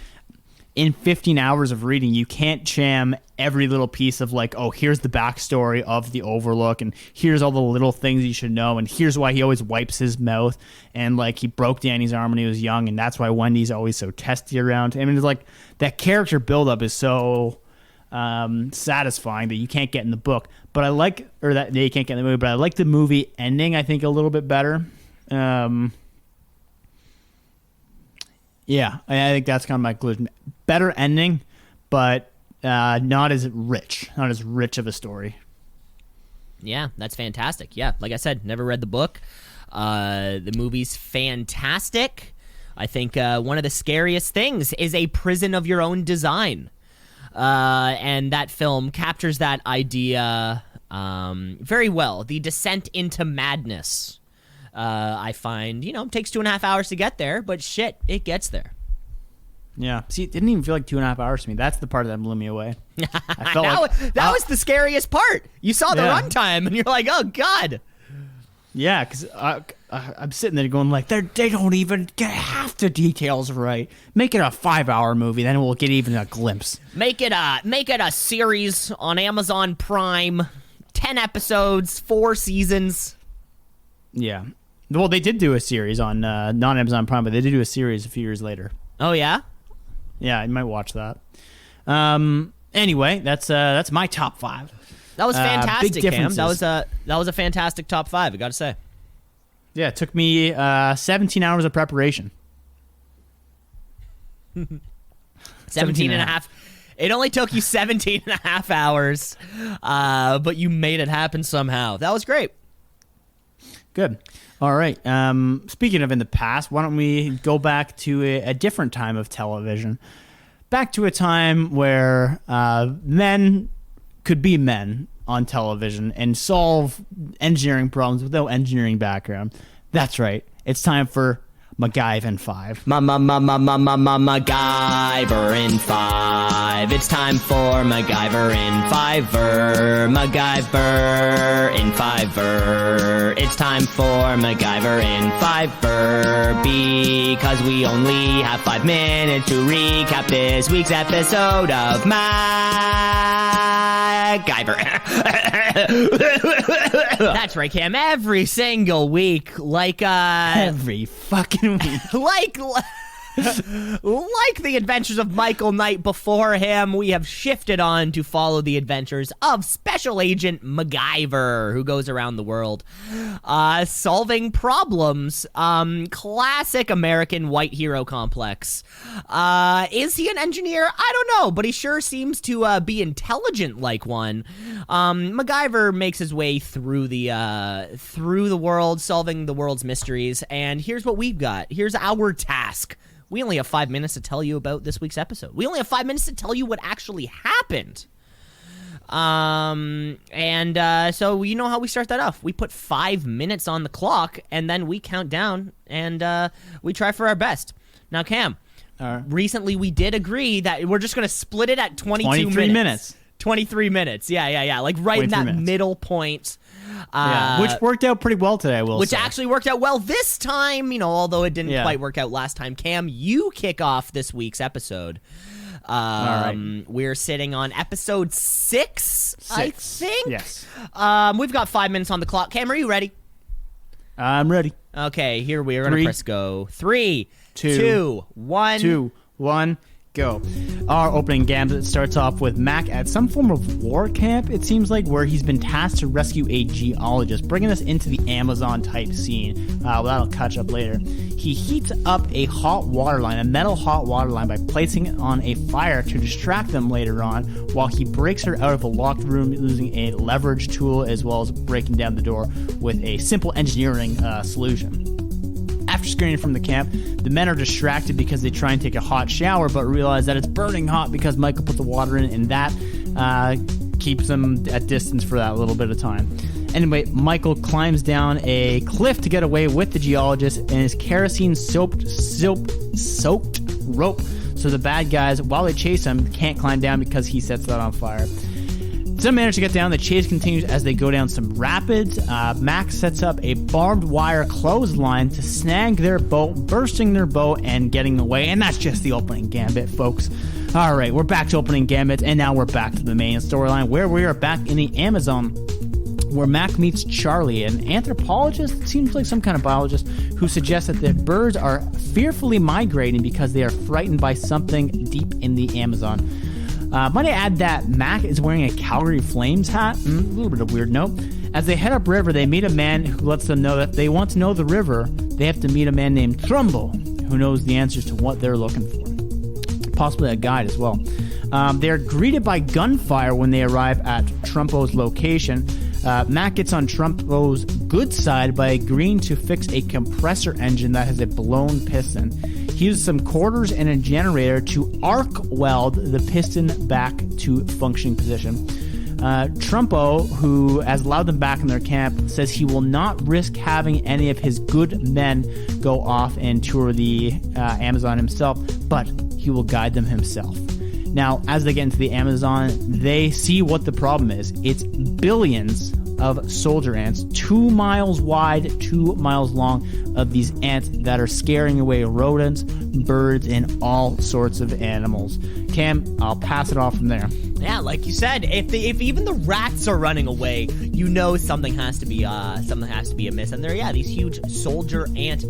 Speaker 2: in 15 hours of reading, you can't jam every little piece of like, oh, here's the backstory of the Overlook, and here's all the little things you should know, and here's why he always wipes his mouth, and like he broke Danny's arm when he was young, and that's why Wendy's always so testy around. I mean, it's like that character buildup is so satisfying that you can't get in the book. But I like, or that you can't get in the movie, but I like the movie ending, I think, a little bit better. Yeah, I think that's kind of my conclusion. Better ending, but not as rich of a story.
Speaker 1: Yeah, that's fantastic. Yeah, like I said, never read the book. The movie's fantastic. I think one of the scariest things is a prison of your own design. And that film captures that idea very well. The descent into madness. I find, takes 2.5 hours to get there, but shit, it gets there.
Speaker 2: Yeah. See, it didn't even feel like 2.5 hours to me. That's the part that blew me away. I felt
Speaker 1: that was the scariest part. You saw the
Speaker 2: Yeah.
Speaker 1: runtime, and you're like, oh, God.
Speaker 2: Yeah, because I'm sitting there going like, they don't even get half the details right. Make it a 5-hour movie, then we'll get even a glimpse.
Speaker 1: Make it a series on Amazon Prime. 10 episodes, 4 seasons.
Speaker 2: Yeah. Well, they did do a series on not Amazon Prime, but they did do a series a few years later.
Speaker 1: Oh, yeah?
Speaker 2: Yeah, you might watch that. Anyway, that's my top 5.
Speaker 1: That was fantastic,
Speaker 2: big
Speaker 1: Cam.
Speaker 2: differences.
Speaker 1: That was a fantastic top 5, I gotta say.
Speaker 2: Yeah, it took me 17 hours of preparation.
Speaker 1: 17 and a half. It only took you 17 and a half hours, but you made it happen somehow. That was great.
Speaker 2: Good. All right. Speaking of in the past, why don't we go back to a different time of television? Back to a time where men could be men on television and solve engineering problems with no engineering background. That's right. It's time for MacGyver in 5.
Speaker 1: MacGyver in 5. It's time for MacGyver in 5. MacGyver in 5. It's time for MacGyver in 5. Because we only have 5 minutes to recap this week's episode of MacGyver. That's right, Cam. Every single week,
Speaker 2: Every fucking week.
Speaker 1: like the adventures of Michael Knight before him, we have shifted on to follow the adventures of Special Agent MacGyver, who goes around the world solving problems. Classic American white hero complex. Is he an engineer? I don't know, but he sure seems to be intelligent like one. MacGyver makes his way through the world, solving the world's mysteries, and here's what we've got. Here's our task. We only have 5 minutes to tell you about this week's episode. We only have 5 minutes to tell you what actually happened. So you know how we start that off. We put 5 minutes on the clock, and then we count down, and we try for our best. Now, Cam, recently we did agree that we're just going to split it at 23 minutes. 23 minutes. Yeah. Like right in that middle point.
Speaker 2: Which worked out pretty well today, I will say.
Speaker 1: Actually worked out well this time, although it didn't quite work out last time. Cam, you kick off this week's episode. All right. We're sitting on episode 6, I think.
Speaker 2: Yes.
Speaker 1: We've got 5 minutes on the clock. Cam, are you ready?
Speaker 2: I'm ready.
Speaker 1: Okay, here we are going to press go. 3, 2, 1.
Speaker 2: 2, 1. Go. Our opening gambit starts off with Mac at some form of war camp, it seems like, where he's been tasked to rescue a geologist, bringing us into the Amazon type scene. Well, that'll catch up later. He heats up a hot water line, a metal hot water line, by placing it on a fire to distract them later on, while he breaks her out of a locked room using a leverage tool, as well as breaking down the door with a simple engineering solution. After scurrying from the camp, the men are distracted because they try and take a hot shower, but realize that it's burning hot because Michael put the water in, and that keeps them at distance for that little bit of time. Anyway, Michael climbs down a cliff to get away with the geologist and his kerosene-soaked rope, so the bad guys, while they chase him, can't climb down because he sets that on fire. Some manage to get down. The chase continues as they go down some rapids. Max sets up a barbed wire clothesline to snag their boat, bursting their boat and getting away. And that's just the opening gambit, folks. All right, we're back to opening gambit, and now we're back to the main storyline, where we are back in the Amazon, where Mac meets Charlie, an anthropologist, seems like some kind of biologist, who suggests that the birds are fearfully migrating because they are frightened by something deep in the Amazon. Might I add that Mac is wearing a Calgary Flames hat? A little bit of a weird note. As they head upriver, they meet a man who lets them know that if they want to know the river, they have to meet a man named Trumbo, who knows the answers to what they're looking for. Possibly a guide as well. They're greeted by gunfire when they arrive at Trumbo's location. Mac gets on Trumbo's good side by agreeing to fix a compressor engine that has a blown piston. He uses some quarters and a generator to arc weld the piston back to functioning position. Trumbo, who has allowed them back in their camp, says he will not risk having any of his good men go off and tour the Amazon himself, but he will guide them himself. Now, as they get into the Amazon, they see what the problem is. It's billions of soldier ants, 2 miles wide, 2 miles long, of these ants that are scaring away rodents, birds, and all sorts of animals. Cam, I'll pass it off from there.
Speaker 1: Yeah, like you said, if even the rats are running away, you know something has to be amiss. And there, these huge soldier ant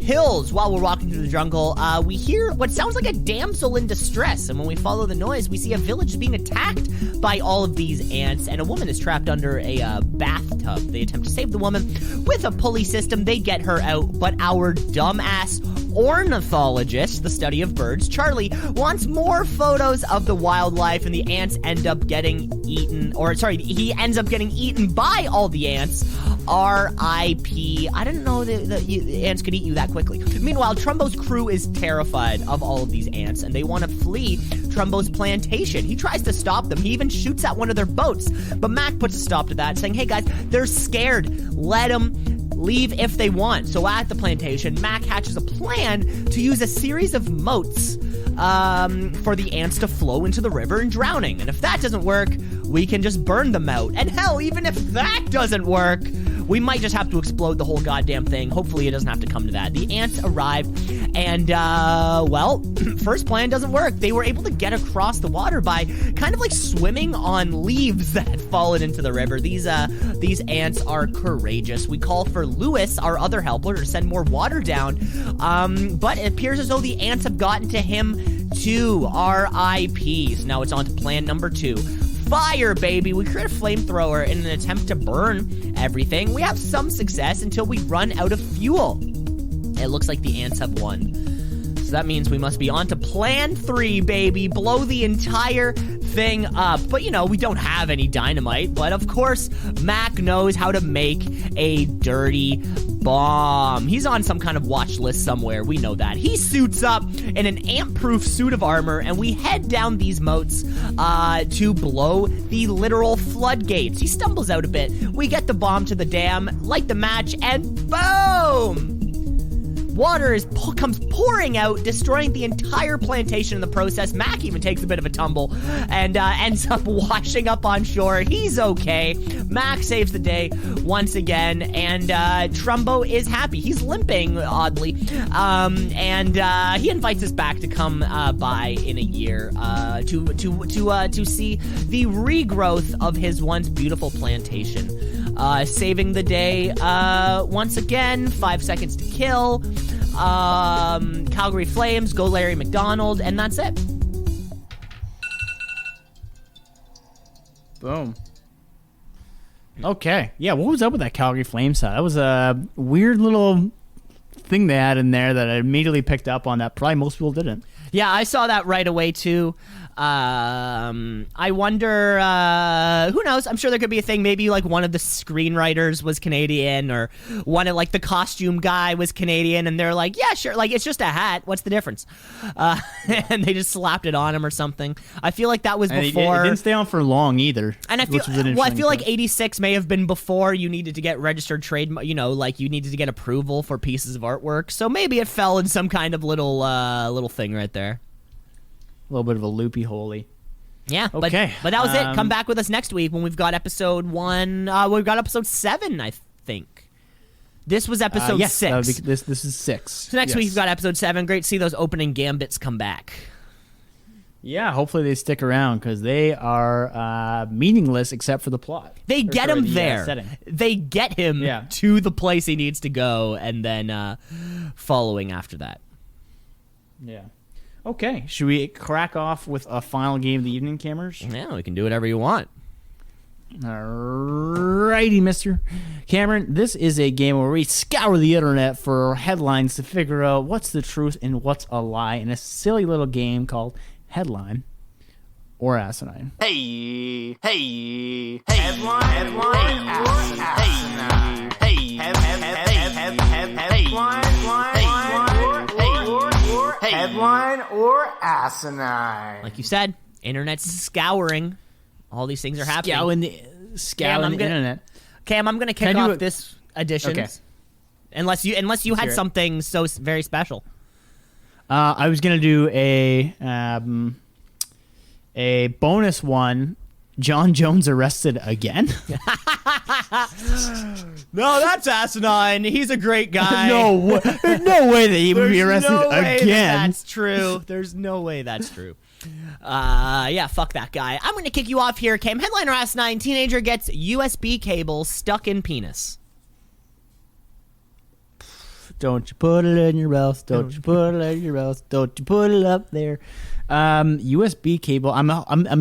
Speaker 1: hills. While we're walking through the jungle, we hear what sounds like a damsel in distress, and when we follow the noise, we see a village being attacked by all of these ants, and a woman is trapped under a bathtub. They attempt to save the woman with a pulley system. They get her out, but our dumbass ornithologist, the study of birds, Charlie, wants more photos of the wildlife, and the ants end up getting eaten, he ends up getting eaten by all the ants. R.I.P. I didn't know the ants could eat you that quickly. Meanwhile, Trumbo's crew is terrified of all of these ants, and they want to flee Trumbo's plantation. He tries to stop them. He even shoots at one of their boats, but Mac puts a stop to that, saying, hey guys, they're scared. Let them leave if they want. So at the plantation, Mac hatches a plan to use a series of moats for the ants to flow into the river and drowning. And if that doesn't work, we can just burn them out. And hell, even if that doesn't work, we might just have to explode the whole goddamn thing. Hopefully it doesn't have to come to that. The ants arrive, and, well, first plan doesn't work. They were able to get across the water by kind of like swimming on leaves that had fallen into the river. These ants are courageous. We call for Lewis, our other helper, to send more water down, but it appears as though the ants have gotten to him too. RIPs. Now it's on to plan number 2. Fire, baby. We create a flamethrower in an attempt to burn everything. We have some success until we run out of fuel. It looks like the ants have won. So that means we must be on to plan 3, baby. Blow the entire thing up. But, you know, we don't have any dynamite. But, of course, Mac knows how to make a dirty bomb. He's on some kind of watch list somewhere. We know that. He suits up in an ant-proof suit of armor, and we head down these moats to blow the literal floodgates. He stumbles out a bit. We get the bomb to the dam, light the match, and boom! Water comes pouring out, destroying the entire plantation in the process. Mac even takes a bit of a tumble and ends up washing up on shore. He's okay. Mac saves the day once again, and Trumbo is happy. He's limping, oddly, and he invites us back to come by in a year to see the regrowth of his once beautiful plantation. Saving the day once again. 5 seconds to kill. Calgary Flames, go Larry McDonald, and that's it.
Speaker 2: Boom. Okay. Yeah, what was up with that Calgary Flames side? That was a weird little thing they had in there that I immediately picked up on that probably most people didn't.
Speaker 1: Yeah, I saw that right away, too. I wonder, who knows? I'm sure there could be a thing. Maybe like one of the screenwriters was Canadian, or one of like the costume guy was Canadian, and they're like, yeah, sure. Like, it's just a hat. What's the difference? And they just slapped it on him or something. I feel like that was before.
Speaker 2: It didn't stay on for long either.
Speaker 1: And I feel like 86 may have been before you needed to get registered trademark, you know, like you needed to get approval for pieces of artwork. So maybe it fell in some kind of little thing right there.
Speaker 2: A little bit of a loopy holy.
Speaker 1: Yeah,
Speaker 2: okay.
Speaker 1: But that was it. Come back with us next week when we've got episode 1. We've got episode 7, I think. This was episode 6.
Speaker 2: This is 6.
Speaker 1: So next week we've got episode 7. Great to see those opening gambits come back.
Speaker 2: Yeah, hopefully they stick around because they are meaningless except for the plot.
Speaker 1: They get him there.
Speaker 2: Setting.
Speaker 1: They get him to the place he needs to go, and then following after that.
Speaker 2: Yeah. Okay, should we crack off with a final game of the evening, Cameras?
Speaker 1: Yeah, we can do whatever you want.
Speaker 2: Alrighty, mister. Cameron, this is a game where we scour the internet for headlines to figure out what's the truth and what's a lie in a silly little game called Headline or Asinine.
Speaker 6: Hey, headline or asinine. Headline or asinine.
Speaker 1: Like you said, internet's scouring. All these things are happening.
Speaker 2: Scouring the internet.
Speaker 1: Cam, I'm going to kick off this edition. Okay. Unless you had something so very special.
Speaker 2: I was going to do a bonus one. John Jones arrested again?
Speaker 1: No, that's asinine. He's a great guy.
Speaker 2: There's no way that he would be arrested again.
Speaker 1: That's true. There's no way that's true. Yeah, fuck that guy. I'm going to kick you off here, Cam. Headline or asinine, teenager gets USB cable stuck in penis.
Speaker 2: Don't you put it in your mouth. Don't you put it in your mouth. Don't you put it up there. USB cable. I'm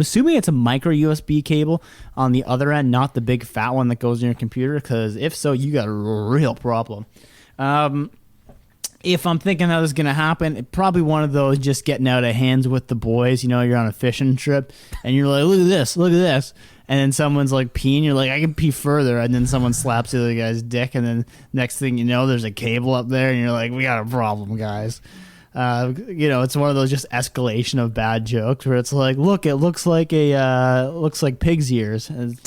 Speaker 2: assuming it's a micro USB cable on the other end, not the big fat one that goes in your computer, because if so, you got a real problem. If I'm thinking how this is going to happen, probably one of those just getting out of hands with the boys. You know, you're on a fishing trip and you're like, look at this. And then someone's like peeing. You're like, I can pee further. And then someone slaps the other guy's dick. And then next thing you know, there's a cable up there and you're like, we got a problem, guys. You know, it's one of those just escalation of bad jokes where it's like, look, it looks like pig's ears. And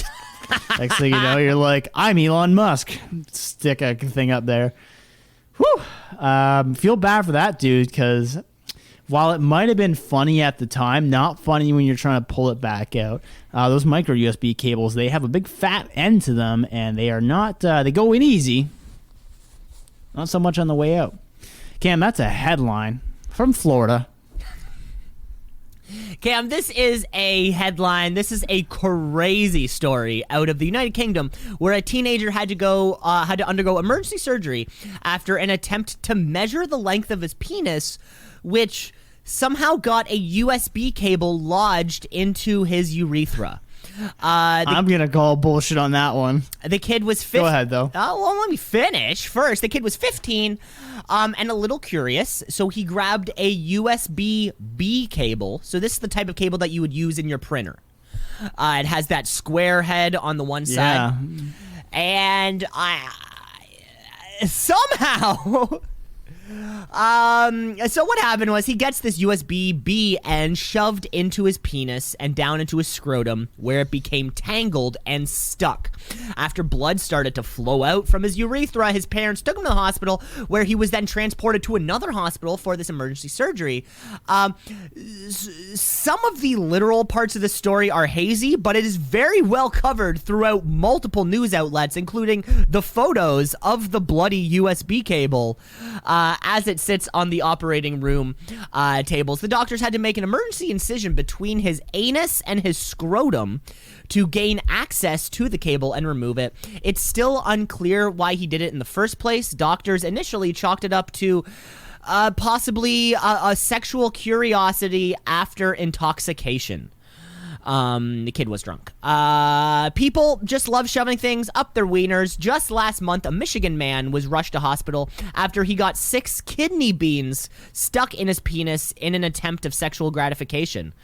Speaker 2: Next thing you know, you're like, I'm Elon Musk. Stick a thing up there. Whew. Feel bad for that dude, because while it might have been funny at the time, not funny when you're trying to pull it back out. Those micro USB cables, they have a big fat end to them, and they are not, they go in easy. Not so much on the way out. Cam, that's a headline from Florida.
Speaker 1: Cam, this is a headline. This is a crazy story out of the United Kingdom where a teenager had to undergo emergency surgery after an attempt to measure the length of his penis, which somehow got a USB cable lodged into his urethra.
Speaker 2: I'm going to call bullshit on that one.
Speaker 1: The kid was 15.
Speaker 2: Go ahead, though.
Speaker 1: Well, let me finish first. The kid was 15 and a little curious, so he grabbed a USB-B cable. So this is the type of cable that you would use in your printer. It has that square head on the one side. And somehow... So what happened was he gets this USB-B end shoved into his penis and down into his scrotum, where it became tangled and stuck. After blood started to flow out from his urethra, his parents took him to the hospital, where he was then transported to another hospital for this emergency surgery. Some of the literal parts of the story are hazy, but it is very well covered throughout multiple news outlets, including the photos of the bloody USB cable as it sits on the operating room tables. The doctors had to make an emergency incision between his anus and his scrotum to gain access to the cable and remove it. It's still unclear why he did it in the first place. Doctors initially chalked it up to possibly a sexual curiosity after intoxication. The kid was drunk. People just love shoving things up their wieners. Just last month, a Michigan man was rushed to hospital after he got 6 kidney beans stuck in his penis in an attempt of sexual gratification.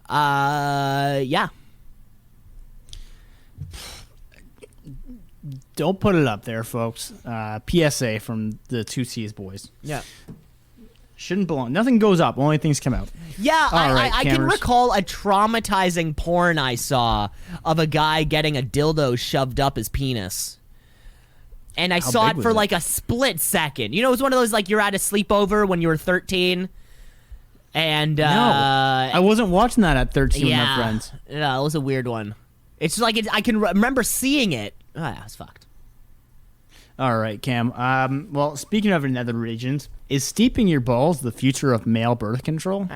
Speaker 1: Yeah.
Speaker 2: Don't put it up there, folks. PSA from the Two Cees boys.
Speaker 1: Yeah.
Speaker 2: Shouldn't belong. Nothing goes up. Only things come out.
Speaker 1: Yeah, I can
Speaker 2: cameras.
Speaker 1: recall a traumatizing porn I saw of a guy getting a dildo shoved up his penis. And I saw it
Speaker 2: big
Speaker 1: for
Speaker 2: was it?
Speaker 1: like a split second. You know, it was one of those, like, you're at a sleepover when you were 13. And,
Speaker 2: No, I wasn't watching that at 13 with
Speaker 1: yeah.
Speaker 2: my friends.
Speaker 1: Yeah, it was a weird one. It's like, I can remember seeing it. Oh, yeah, it's fucked.
Speaker 2: All right, Cam. Well, speaking of nether regions, is steeping your balls the future of male birth control?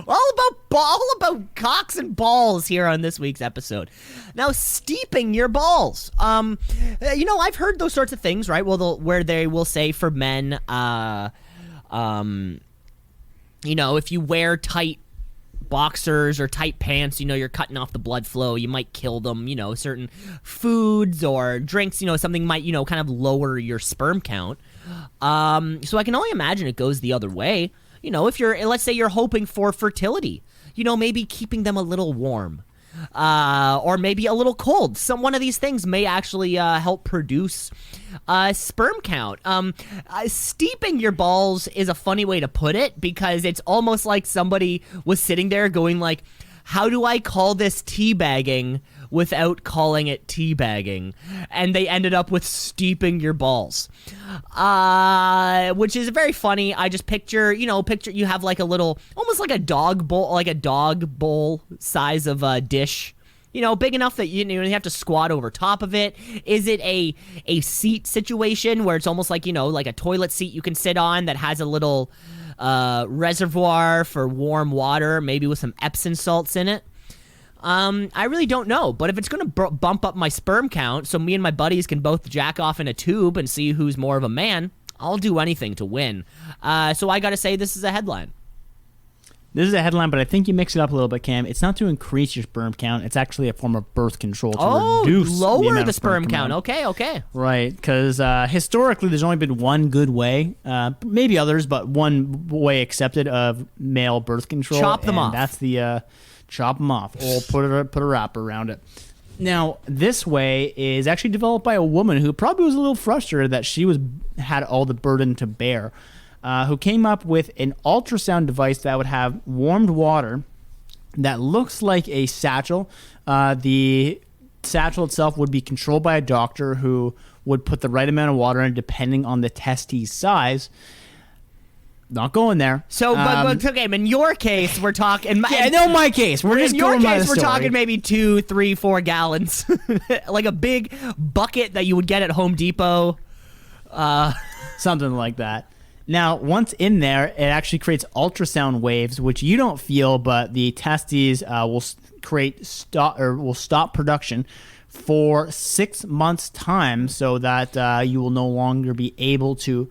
Speaker 1: All about cocks and balls here on this week's episode. Now, steeping your balls. You know, I've heard those sorts of things, right? Well, where they will say for men, you know, if you wear tight boxers or tight pants, you know, you're cutting off the blood flow, you might kill them. You know, certain foods or drinks, you know, something might, you know, kind of lower your sperm count. So I can only imagine it goes the other way. You know, if you're, let's say you're hoping for fertility, you know, maybe keeping them a little warm, or maybe a little cold. One of these things may actually help produce sperm count. Steeping your balls is a funny way to put it, because it's almost like somebody was sitting there going like, how do I call this teabagging without calling it teabagging? And they ended up with steeping your balls, which is very funny. I just picture you have like a little, almost like a dog bowl size of a dish, you know, big enough that you have to squat over top of it. Is it a seat situation where it's almost like, you know, like a toilet seat you can sit on that has a little reservoir for warm water, maybe with some Epsom salts in it? I really don't know, but if it's going to bump up my sperm count so me and my buddies can both jack off in a tube and see who's more of a man, I'll do anything to win. So I got to say, this is a headline.
Speaker 2: This is a headline, but I think you mix it up a little bit, Cam. It's not to increase your sperm count. It's actually a form of birth control to reduce
Speaker 1: lower
Speaker 2: amount
Speaker 1: the
Speaker 2: of
Speaker 1: sperm count.
Speaker 2: out.
Speaker 1: Okay.
Speaker 2: Right, because historically there's only been one good way, maybe others, but one way accepted of male birth control.
Speaker 1: Chop them off.
Speaker 2: That's the chop them off, or put a wrap around it. Now, this way is actually developed by a woman who probably was a little frustrated that she had all the burden to bear. Who came up with an ultrasound device that would have warmed water that looks like a satchel. The satchel itself would be controlled by a doctor who would put the right amount of water in depending on the testes size. Not going there.
Speaker 1: So, but okay, in your case, we're talking.
Speaker 2: My case. We're just going by the story.
Speaker 1: We're talking maybe 2, 3, 4 gallons, like a big bucket that you would get at Home Depot.
Speaker 2: Something like that. Now, once in there, it actually creates ultrasound waves, which you don't feel, but the testes will stop production for 6 months' time, so that you will no longer be able to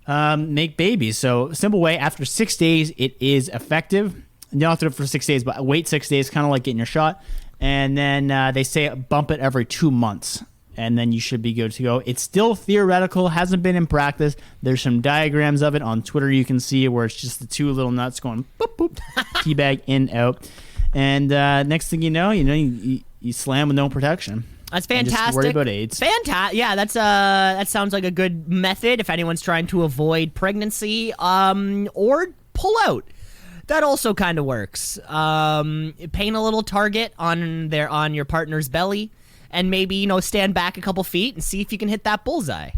Speaker 2: make babies. So, simple way, after 6 days, it is effective. You don't have to do it for 6 days, but wait 6 days, kind of like getting your shot. And then they say bump it every 2 months, and then you should be good to go. It's still theoretical, hasn't been in practice. There's some diagrams of it on Twitter you can see where it's just the two little nuts going boop, boop, teabag in, out. And next thing you know, you slam with no protection.
Speaker 1: That's fantastic.
Speaker 2: And just worry about AIDS.
Speaker 1: Fantastic. Yeah, that sounds like a good method if anyone's trying to avoid pregnancy or pull out. That also kind of works. Paint a little target on your partner's belly, and maybe stand back a couple feet and see if you can hit that bullseye.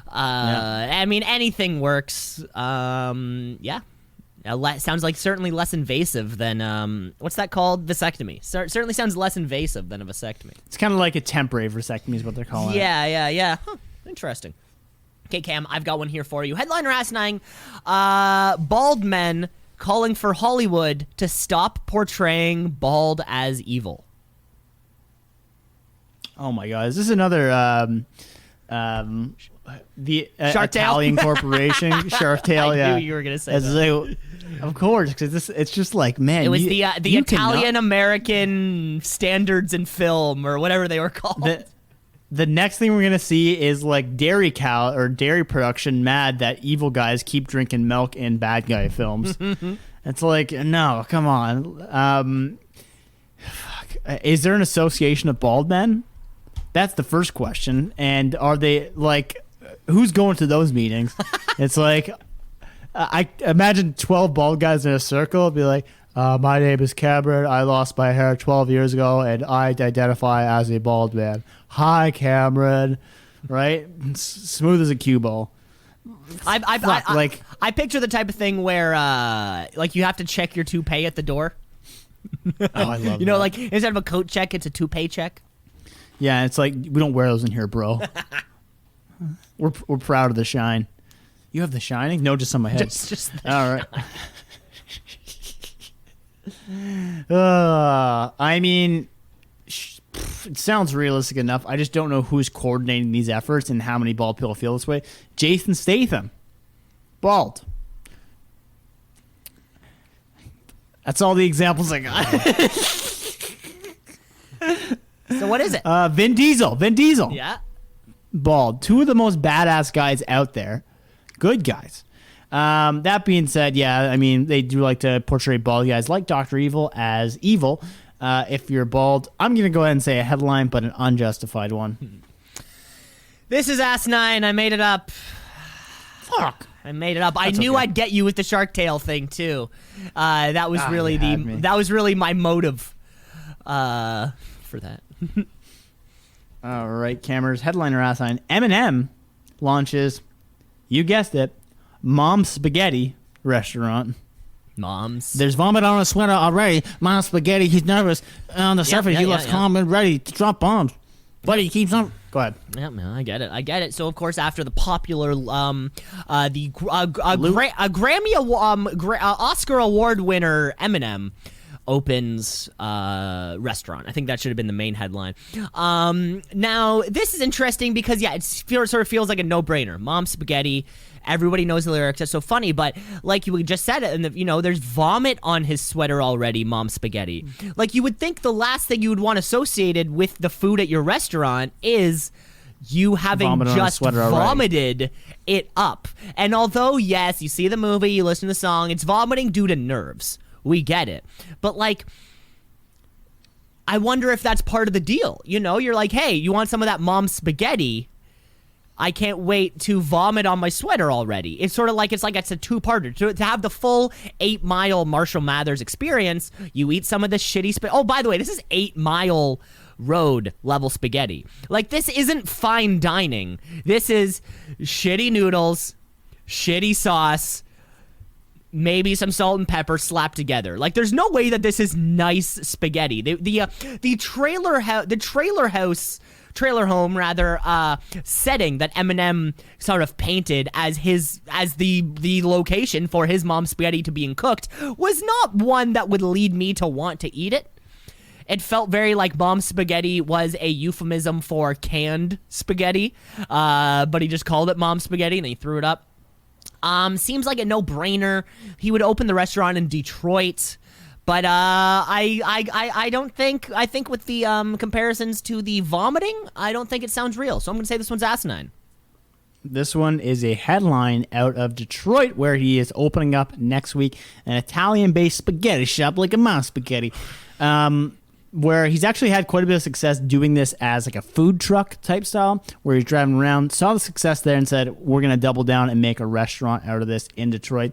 Speaker 1: I mean, anything works. Yeah. Sounds like certainly less invasive than what's that called? Vasectomy. Certainly sounds less invasive than a vasectomy.
Speaker 2: It's kind of like a temporary vasectomy is what they're calling it.
Speaker 1: Yeah. Huh. Interesting. Okay, Cam, I've got one here for you. Headliner Asinine. Bald men calling for Hollywood to stop portraying bald as evil.
Speaker 2: Oh my God! Is this another the Italian corporation Shark Tale?
Speaker 1: I knew you were gonna say that.
Speaker 2: Of course, because it's just like, man,
Speaker 1: it was the Italian American standards in film or whatever they were called.
Speaker 2: The next thing we're gonna see is like dairy cow or dairy production mad that evil guys keep drinking milk in bad guy films. It's like, no, come on. Is there an association of bald men? That's the first question. And are they like, who's going to those meetings? It's like, I imagine 12 bald guys in a circle be like, my name is Cameron. I lost my hair 12 years ago, and I identify as a bald man. Hi, Cameron. Right? Smooth as a cue ball.
Speaker 1: I picture the type of thing where like you have to check your toupee at the door.
Speaker 2: Oh, I love that.
Speaker 1: Like instead of a coat check, it's a toupee check.
Speaker 2: Yeah, it's like, we don't wear those in here, bro. We're proud of the shine. You have the shining? No, just on my head.
Speaker 1: Just
Speaker 2: all right. I mean, it sounds realistic enough. I just don't know who's coordinating these efforts and how many bald people feel this way. Jason Statham, bald. That's all the examples I got.
Speaker 1: So what is it?
Speaker 2: Vin Diesel.
Speaker 1: Yeah.
Speaker 2: Bald. Two of the most badass guys out there. Good guys. That being said, yeah, I mean, they do like to portray bald guys like Dr. Evil as evil. If you're bald, I'm going to go ahead and say a headline, but an unjustified one.
Speaker 1: This is Asinine. I made it up.
Speaker 2: Fuck.
Speaker 1: I made it up.
Speaker 2: That's
Speaker 1: I knew
Speaker 2: okay.
Speaker 1: I'd get you with the Shark Tale thing too. That was really my motive for that.
Speaker 2: All right, cameras. Headliner Asinine. Eminem launches, you guessed it, Mom's Spaghetti restaurant.
Speaker 1: Mom's.
Speaker 3: There's vomit on his sweater already. Mom's spaghetti. He's nervous. On the surface, he looks calm and ready to drop bombs. But he keeps on.
Speaker 2: Go ahead.
Speaker 1: Yeah, man, I get it. So, of course, after the popular, Grammy, Oscar Award winner Eminem opens restaurant. I think that should have been the main headline. Now, this is interesting because, it sort of feels like a no-brainer. Mom's Spaghetti. Everybody knows the lyrics. That's so funny, but like you just said it, and there's vomit on his sweater already. Mom's Spaghetti. Like you would think the last thing you would want associated with the food at your restaurant is you having just vomited it up. And although yes, you see the movie, you listen to the song, it's vomiting due to nerves. We get it, but like, I wonder if that's part of the deal. You're like, hey, you want some of that Mom's Spaghetti? I can't wait to vomit on my sweater already. It's sort of like it's a two-parter. To have the full 8 Mile Marshall Mathers experience, you eat some of this shitty Oh, by the way, this is 8 Mile road level spaghetti. Like, this isn't fine dining. This is shitty noodles, shitty sauce, maybe some salt and pepper slapped together. Like, there's no way that this is nice spaghetti. The trailer home setting that Eminem sort of painted as the location for his mom's spaghetti to being cooked was not one that would lead me to want to eat it. It felt very like mom's spaghetti was a euphemism for canned spaghetti, but he just called it mom's spaghetti and he threw it up. Seems like a no-brainer. He would open the restaurant in Detroit, but I don't think. I think with the comparisons to the vomiting, I don't think it sounds real. So I'm gonna say this one's asinine.
Speaker 2: This one is a headline out of Detroit where he is opening up next week an Italian-based spaghetti shop like a mom's spaghetti. Where he's actually had quite a bit of success doing this as like a food truck type style, where he's driving around, saw the success there and said, we're going to double down and make a restaurant out of this in Detroit.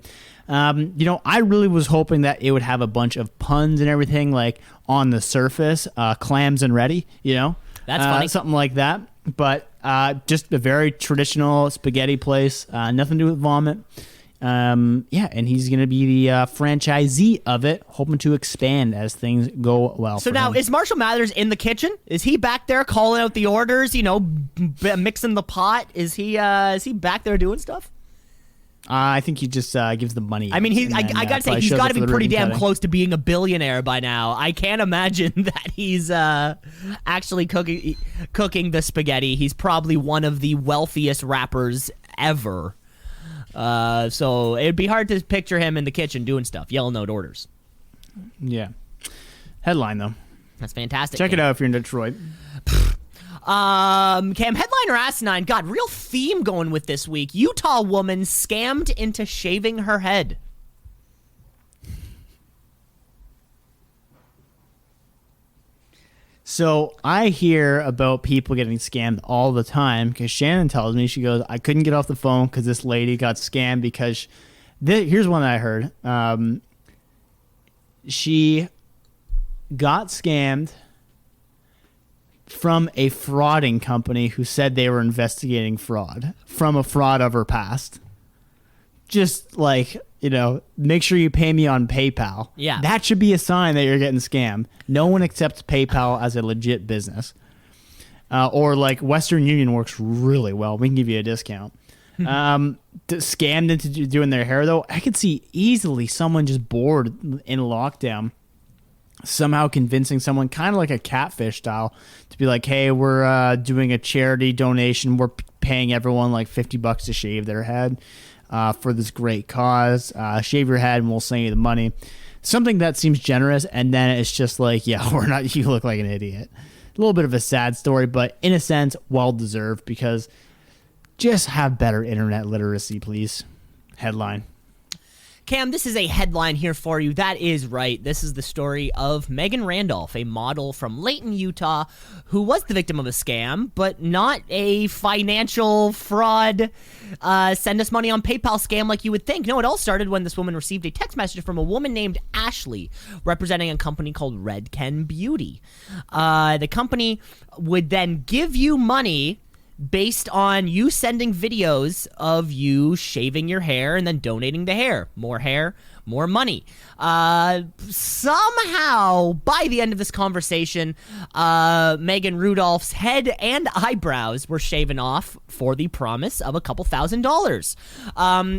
Speaker 2: I really was hoping that it would have a bunch of puns and everything, like on the surface, clams and ready,
Speaker 1: That's funny.
Speaker 2: Something like that. But just a very traditional spaghetti place, nothing to do with vomit. And he's going to be the franchisee of it, hoping to expand as things go well.
Speaker 1: So now, is Marshall Mathers in the kitchen? Is he back there calling out the orders, mixing the pot? Is he back there doing stuff?
Speaker 2: I think he just gives the money.
Speaker 1: I mean, I got to say, he's got to be pretty damn close to being a billionaire by now. I can't imagine that he's actually cooking the spaghetti. He's probably one of the wealthiest rappers ever. So it'd be hard to picture him in the kitchen doing stuff, yelling out orders.
Speaker 2: Yeah. Headline, though.
Speaker 1: That's fantastic.
Speaker 2: Check it out if you're in Detroit.
Speaker 1: Cam, headline or asinine? God, real theme going with this week. Utah woman scammed into shaving her head.
Speaker 2: So I hear about people getting scammed all the time because Shannon tells me, she goes, I couldn't get off the phone because this lady got scammed because here's one that I heard. She got scammed from a frauding company who said they were investigating fraud from a fraud of her past. Just like, make sure you pay me on PayPal.
Speaker 1: Yeah.
Speaker 2: That should be a sign that you're getting scammed. No one accepts PayPal as a legit business. Or like Western Union works really well. We can give you a discount. Scammed into doing their hair, though, I could see easily someone just bored in lockdown somehow convincing someone, kind of like a catfish style, to be like, hey, we're doing a charity donation. We're paying everyone like $50 to shave their head. For this great cause, shave your head and we'll send you the money. Something that seems generous, and then it's just like, yeah, we're not. You look like an idiot. A little bit of a sad story, but in a sense, well deserved, because just have better internet literacy, please. Headline.
Speaker 1: Cam, this is a headline here for you. That is right. This is the story of Megan Randolph, a model from Layton, Utah, who was the victim of a scam, but not a financial fraud, send us money on PayPal scam like you would think. No, it all started when this woman received a text message from a woman named Ashley, representing a company called Red Ken Beauty. The company would then give you money based on you sending videos of you shaving your hair and then donating the hair, more money. Somehow, by the end of this conversation, Megan Rudolph's head and eyebrows were shaven off for the promise of a couple $1,000s.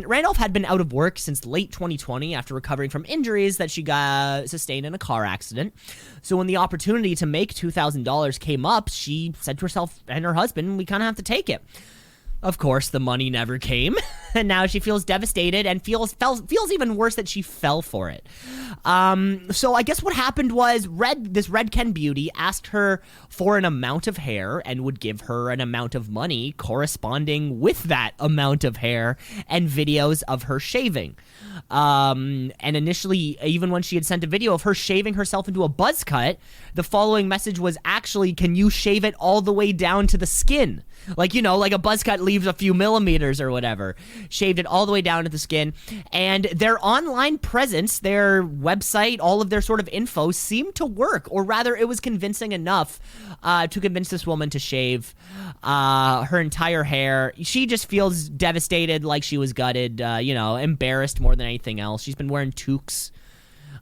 Speaker 1: Randolph had been out of work since late 2020 after recovering from injuries that she sustained in a car accident. So when the opportunity to make $2,000 came up, she said to herself and her husband, we kind of have to take it. Of course, the money never came, and now she feels devastated and feels even worse that she fell for it. So I guess what happened was this Red Ken Beauty asked her for an amount of hair and would give her an amount of money corresponding with that amount of hair and videos of her shaving. And initially, even when she had sent a video of her shaving herself into a buzz cut, the following message was actually, can you shave it all the way down to the skin? Like, you know, like a buzz cut leaves a few millimeters or whatever. Shaved it all the way down to the skin. And their online presence, their website, all of their sort of info seemed to work. Or rather, it was convincing enough to convince this woman to shave her entire hair. She just feels devastated, like she was gutted, you know, embarrassed more than anything else. She's been wearing toques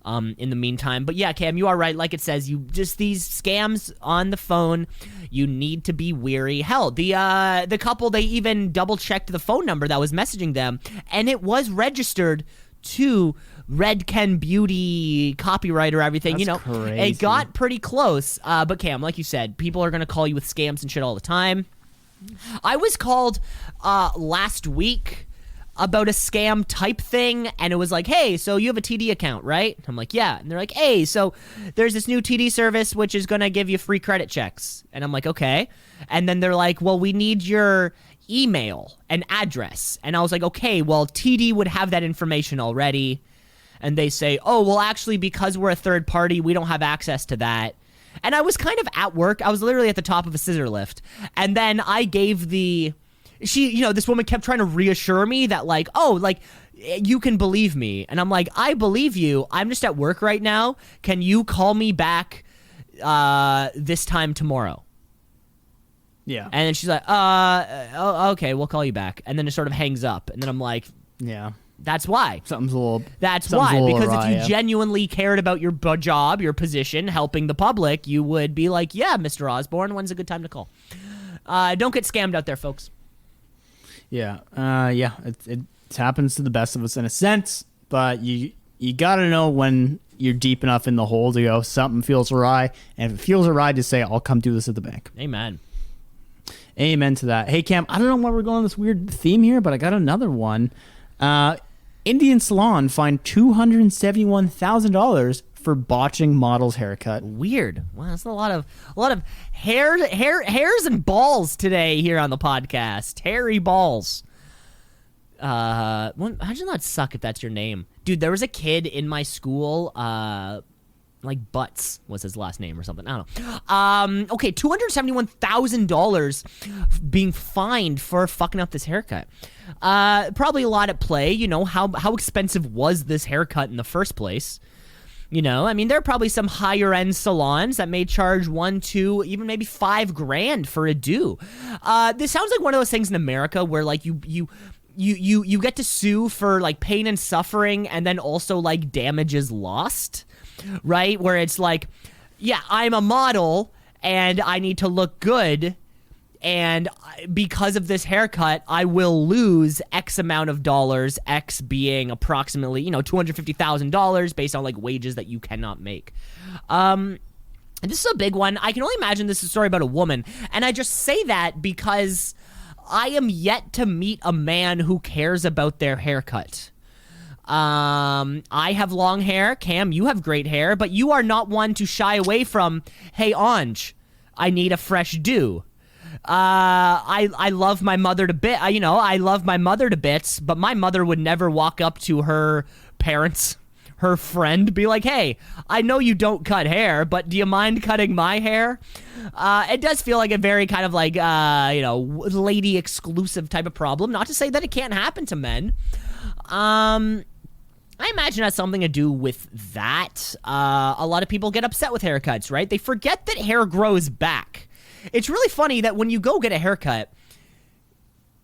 Speaker 1: in the meantime. But yeah, Cam, you are right. Like it says, you just these scams on the phone, you need to be weary. Hell, the couple, they even double-checked the phone number that was messaging them, and it was registered to Red Ken Beauty copywriter, everything.
Speaker 2: That's
Speaker 1: you know,
Speaker 2: crazy.
Speaker 1: It got pretty close. But Cam, like you said, people are going to call you with scams and shit all the time. I was called last week about a scam type thing, and it was like, hey, so you have a TD account, right? I'm like, yeah. And they're like, hey, so there's this new TD service which is going to give you free credit checks. And I'm like, okay. And then they're like, well, we need your email and address. And I was like, okay, well, TD would have that information already. And they say, oh, well, actually, because we're a third party, we don't have access to that. And I was kind of at work. I was literally at the top of a scissor lift. And then I gave this woman kept trying to reassure me that, like, oh, like, you can believe me. And I'm like, I believe you. I'm just at work right now. Can you call me back this time tomorrow?
Speaker 2: Yeah.
Speaker 1: And then she's like, okay, we'll call you back. And then it sort of hangs up. And then I'm like,
Speaker 2: Yeah.
Speaker 1: that's why.
Speaker 2: Something's a little.
Speaker 1: That's
Speaker 2: something's
Speaker 1: why.
Speaker 2: a little
Speaker 1: Because
Speaker 2: awry,
Speaker 1: if you
Speaker 2: yeah.
Speaker 1: genuinely cared about your job, your position, helping the public, you would be like, yeah, Mr. Osborne, when's a good time to call? Don't get scammed out there, folks.
Speaker 2: Yeah. It happens to the best of us in a sense, but you gotta know when you're deep enough in the hole to go, something feels awry, and if it feels awry, to say, I'll come do this at the bank.
Speaker 1: Amen.
Speaker 2: Amen to that. Hey, Cam, I don't know why we're going on this weird theme here, but I got another one. Indian salon fined $271,000 for botching model's haircut.
Speaker 1: Weird. Wow, that's a lot of hairs and balls today here on the podcast. Hairy balls. Imagine that suck if that's your name, dude. There was a kid in my school. Like Butts was his last name or something. I don't know. Okay, $271,000 being fined for fucking up this haircut. Probably a lot at play. You know, how expensive was this haircut in the first place? You know, I mean, there are probably some higher end salons that may charge $1, $2, even maybe $5,000 for a do. This sounds like one of those things in America where like you get to sue for like pain and suffering and then also like damages lost, right? Where it's like, yeah, I'm a model and I need to look good, and because of this haircut, I will lose X amount of dollars, X being approximately, you know, $250,000 based on like wages that you cannot make. And this is a big one. I can only imagine this is a story about a woman, and I just say that because I am yet to meet a man who cares about their haircut. I have long hair. Cam, you have great hair, but you are not one to shy away from, hey, Anj, I need a fresh do. I love my mother to bit. I love my mother to bits, but my mother would never walk up to her parents, her friend, be like, hey, I know you don't cut hair, but do you mind cutting my hair? It does feel like a very kind of like, lady exclusive type of problem. Not to say that it can't happen to men. I imagine it has something to do with that. A lot of people get upset with haircuts, right? They forget that hair grows back. It's really funny that when you go get a haircut,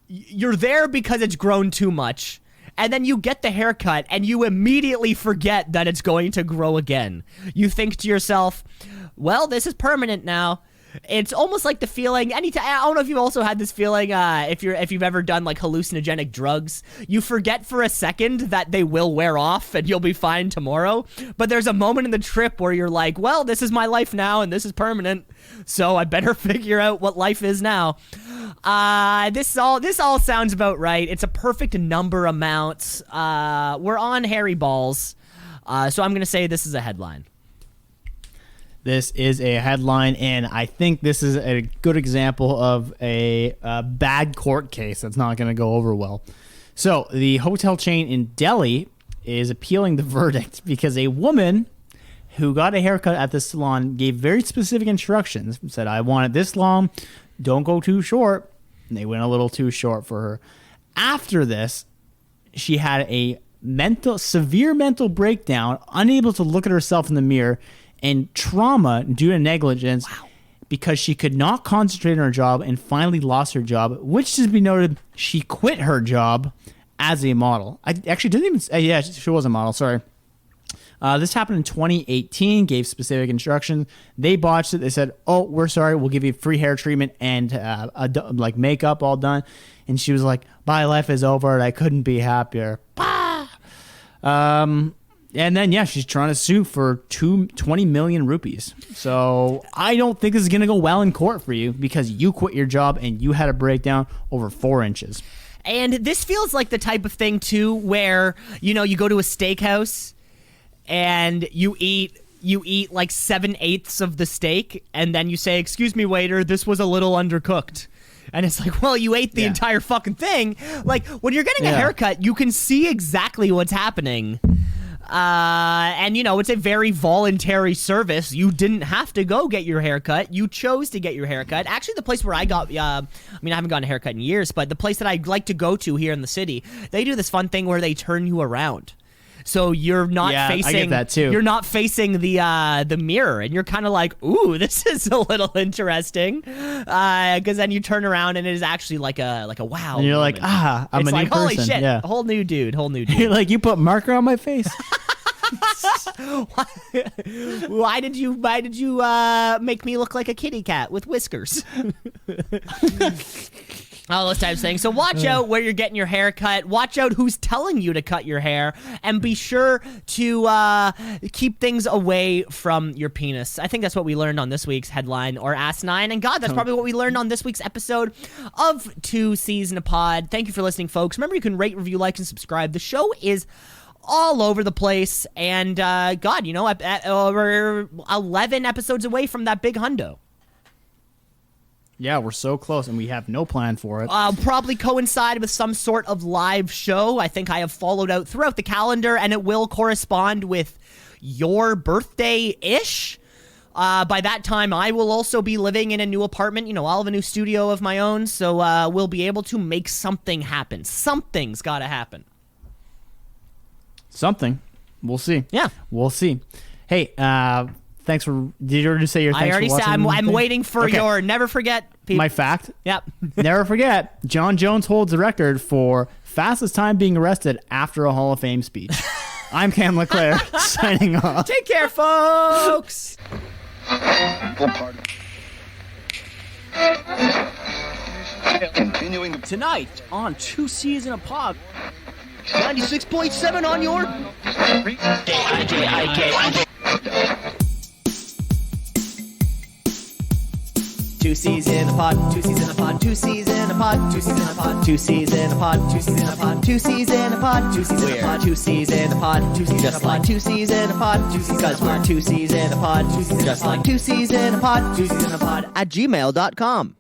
Speaker 1: you're there because it's grown too much, and then you get the haircut and you immediately forget that it's going to grow again. You think to yourself, well, this is permanent now. It's almost like the feeling anytime. I don't know if you've also had this feeling if you've ever done like hallucinogenic drugs. You forget for a second that they will wear off and you'll be fine tomorrow. But there's a moment in the trip where you're like, well, this is my life now and this is permanent, so I better figure out what life is now. This all sounds about right. It's a perfect number amount. We're on hairy balls, so I'm gonna say this is a headline.
Speaker 2: This is a headline, and I think this is a good example of a bad court case that's not going to go over well. So, the hotel chain in Delhi is appealing the verdict because a woman who got a haircut at the salon gave very specific instructions. Said, I want it this long, don't go too short. and they went a little too short for her. After this, she had a severe mental breakdown, unable to look at herself in the mirror, and trauma due to negligence because she could not concentrate on her job and finally lost her job, which to be noted, she quit her job as a model. I actually didn't even say, yeah, she was a model, sorry. This happened in 2018, gave specific instructions. They botched it. They said, oh, we're sorry. We'll give you free hair treatment and like makeup all done. And she was like, my life is over and I couldn't be happier. And then, yeah, she's trying to sue for 20 million rupees. So I don't think this is going to go well in court for you because you quit your job and you had a breakdown over 4 inches.
Speaker 1: And this feels like the type of thing, too, where, you know, you go to a steakhouse and you eat like 7/8 of the steak, and then you say, excuse me, waiter, this was a little undercooked. And it's like, well, you ate the entire fucking thing. Like, when you're getting a haircut, you can see exactly what's happening. And, you know, it's a very voluntary service. You didn't have to go get your haircut. You chose to get your haircut. Actually, the place where I got, I haven't gotten a haircut in years, but the place that I like to go to here in the city, they do this fun thing where they turn you around. So you're not facing. I get that too. You're not facing the mirror, and you're kind of like, "Ooh, this is a little interesting," because then you turn around and it is actually like a wow.
Speaker 2: And you're
Speaker 1: moment.
Speaker 2: like, I'm
Speaker 1: it's
Speaker 2: a
Speaker 1: like,
Speaker 2: new person.
Speaker 1: Holy shit,
Speaker 2: yeah.
Speaker 1: whole new dude.
Speaker 2: You're like, you put marker on my face.
Speaker 1: Why did you make me look like a kitty cat with whiskers? All those types of things. So watch out where you're getting your hair cut. Watch out who's telling you to cut your hair. And be sure to keep things away from your penis. I think that's what we learned on this week's headline or Asinine. And God, that's probably what we learned on this week's episode of Two Cees in a Pod. Thank you for listening, folks. Remember, you can rate, review, like, and subscribe. The show is all over the place. And God, you know, we're 11 episodes away from that big hundo.
Speaker 2: Yeah, we're so close, and we have no plan for it.
Speaker 1: Probably coincide with some sort of live show. I think I have followed out throughout the calendar, and it will correspond with your birthday-ish. By that time, I will also be living in a new apartment. You know, I'll have a new studio of my own, so we'll be able to make something happen. Something's got to happen.
Speaker 2: Something. We'll see.
Speaker 1: Yeah.
Speaker 2: We'll see. Hey, thanks for. Did you already say your thanks
Speaker 1: I already
Speaker 2: for
Speaker 1: said
Speaker 2: watching?
Speaker 1: I'm waiting for your. Never forget. People.
Speaker 2: My fact.
Speaker 1: Yep.
Speaker 2: Never forget. John Jones holds the record for fastest time being arrested after a Hall of Fame speech. I'm Cam LeClaire signing off.
Speaker 1: Take care, folks.
Speaker 4: Continuing tonight on Two Cees in a Pod.
Speaker 1: 96.7 on your. Two Cees in a pod, 2 Cees in a pod, 2 Cees in a pod, 2 Cees in a pod, 2 Cees in a pod, 2 Cees in a pod, 2 Cees in a pod, 2 Cees in a pod, 2 Cees in a pod, 2 Cees just like 2 Cees in a pod, 2 Cees because we're 2 Cees in a pod, just like 2 Cees in a pod, 2 Cees in a pod at gmail.com.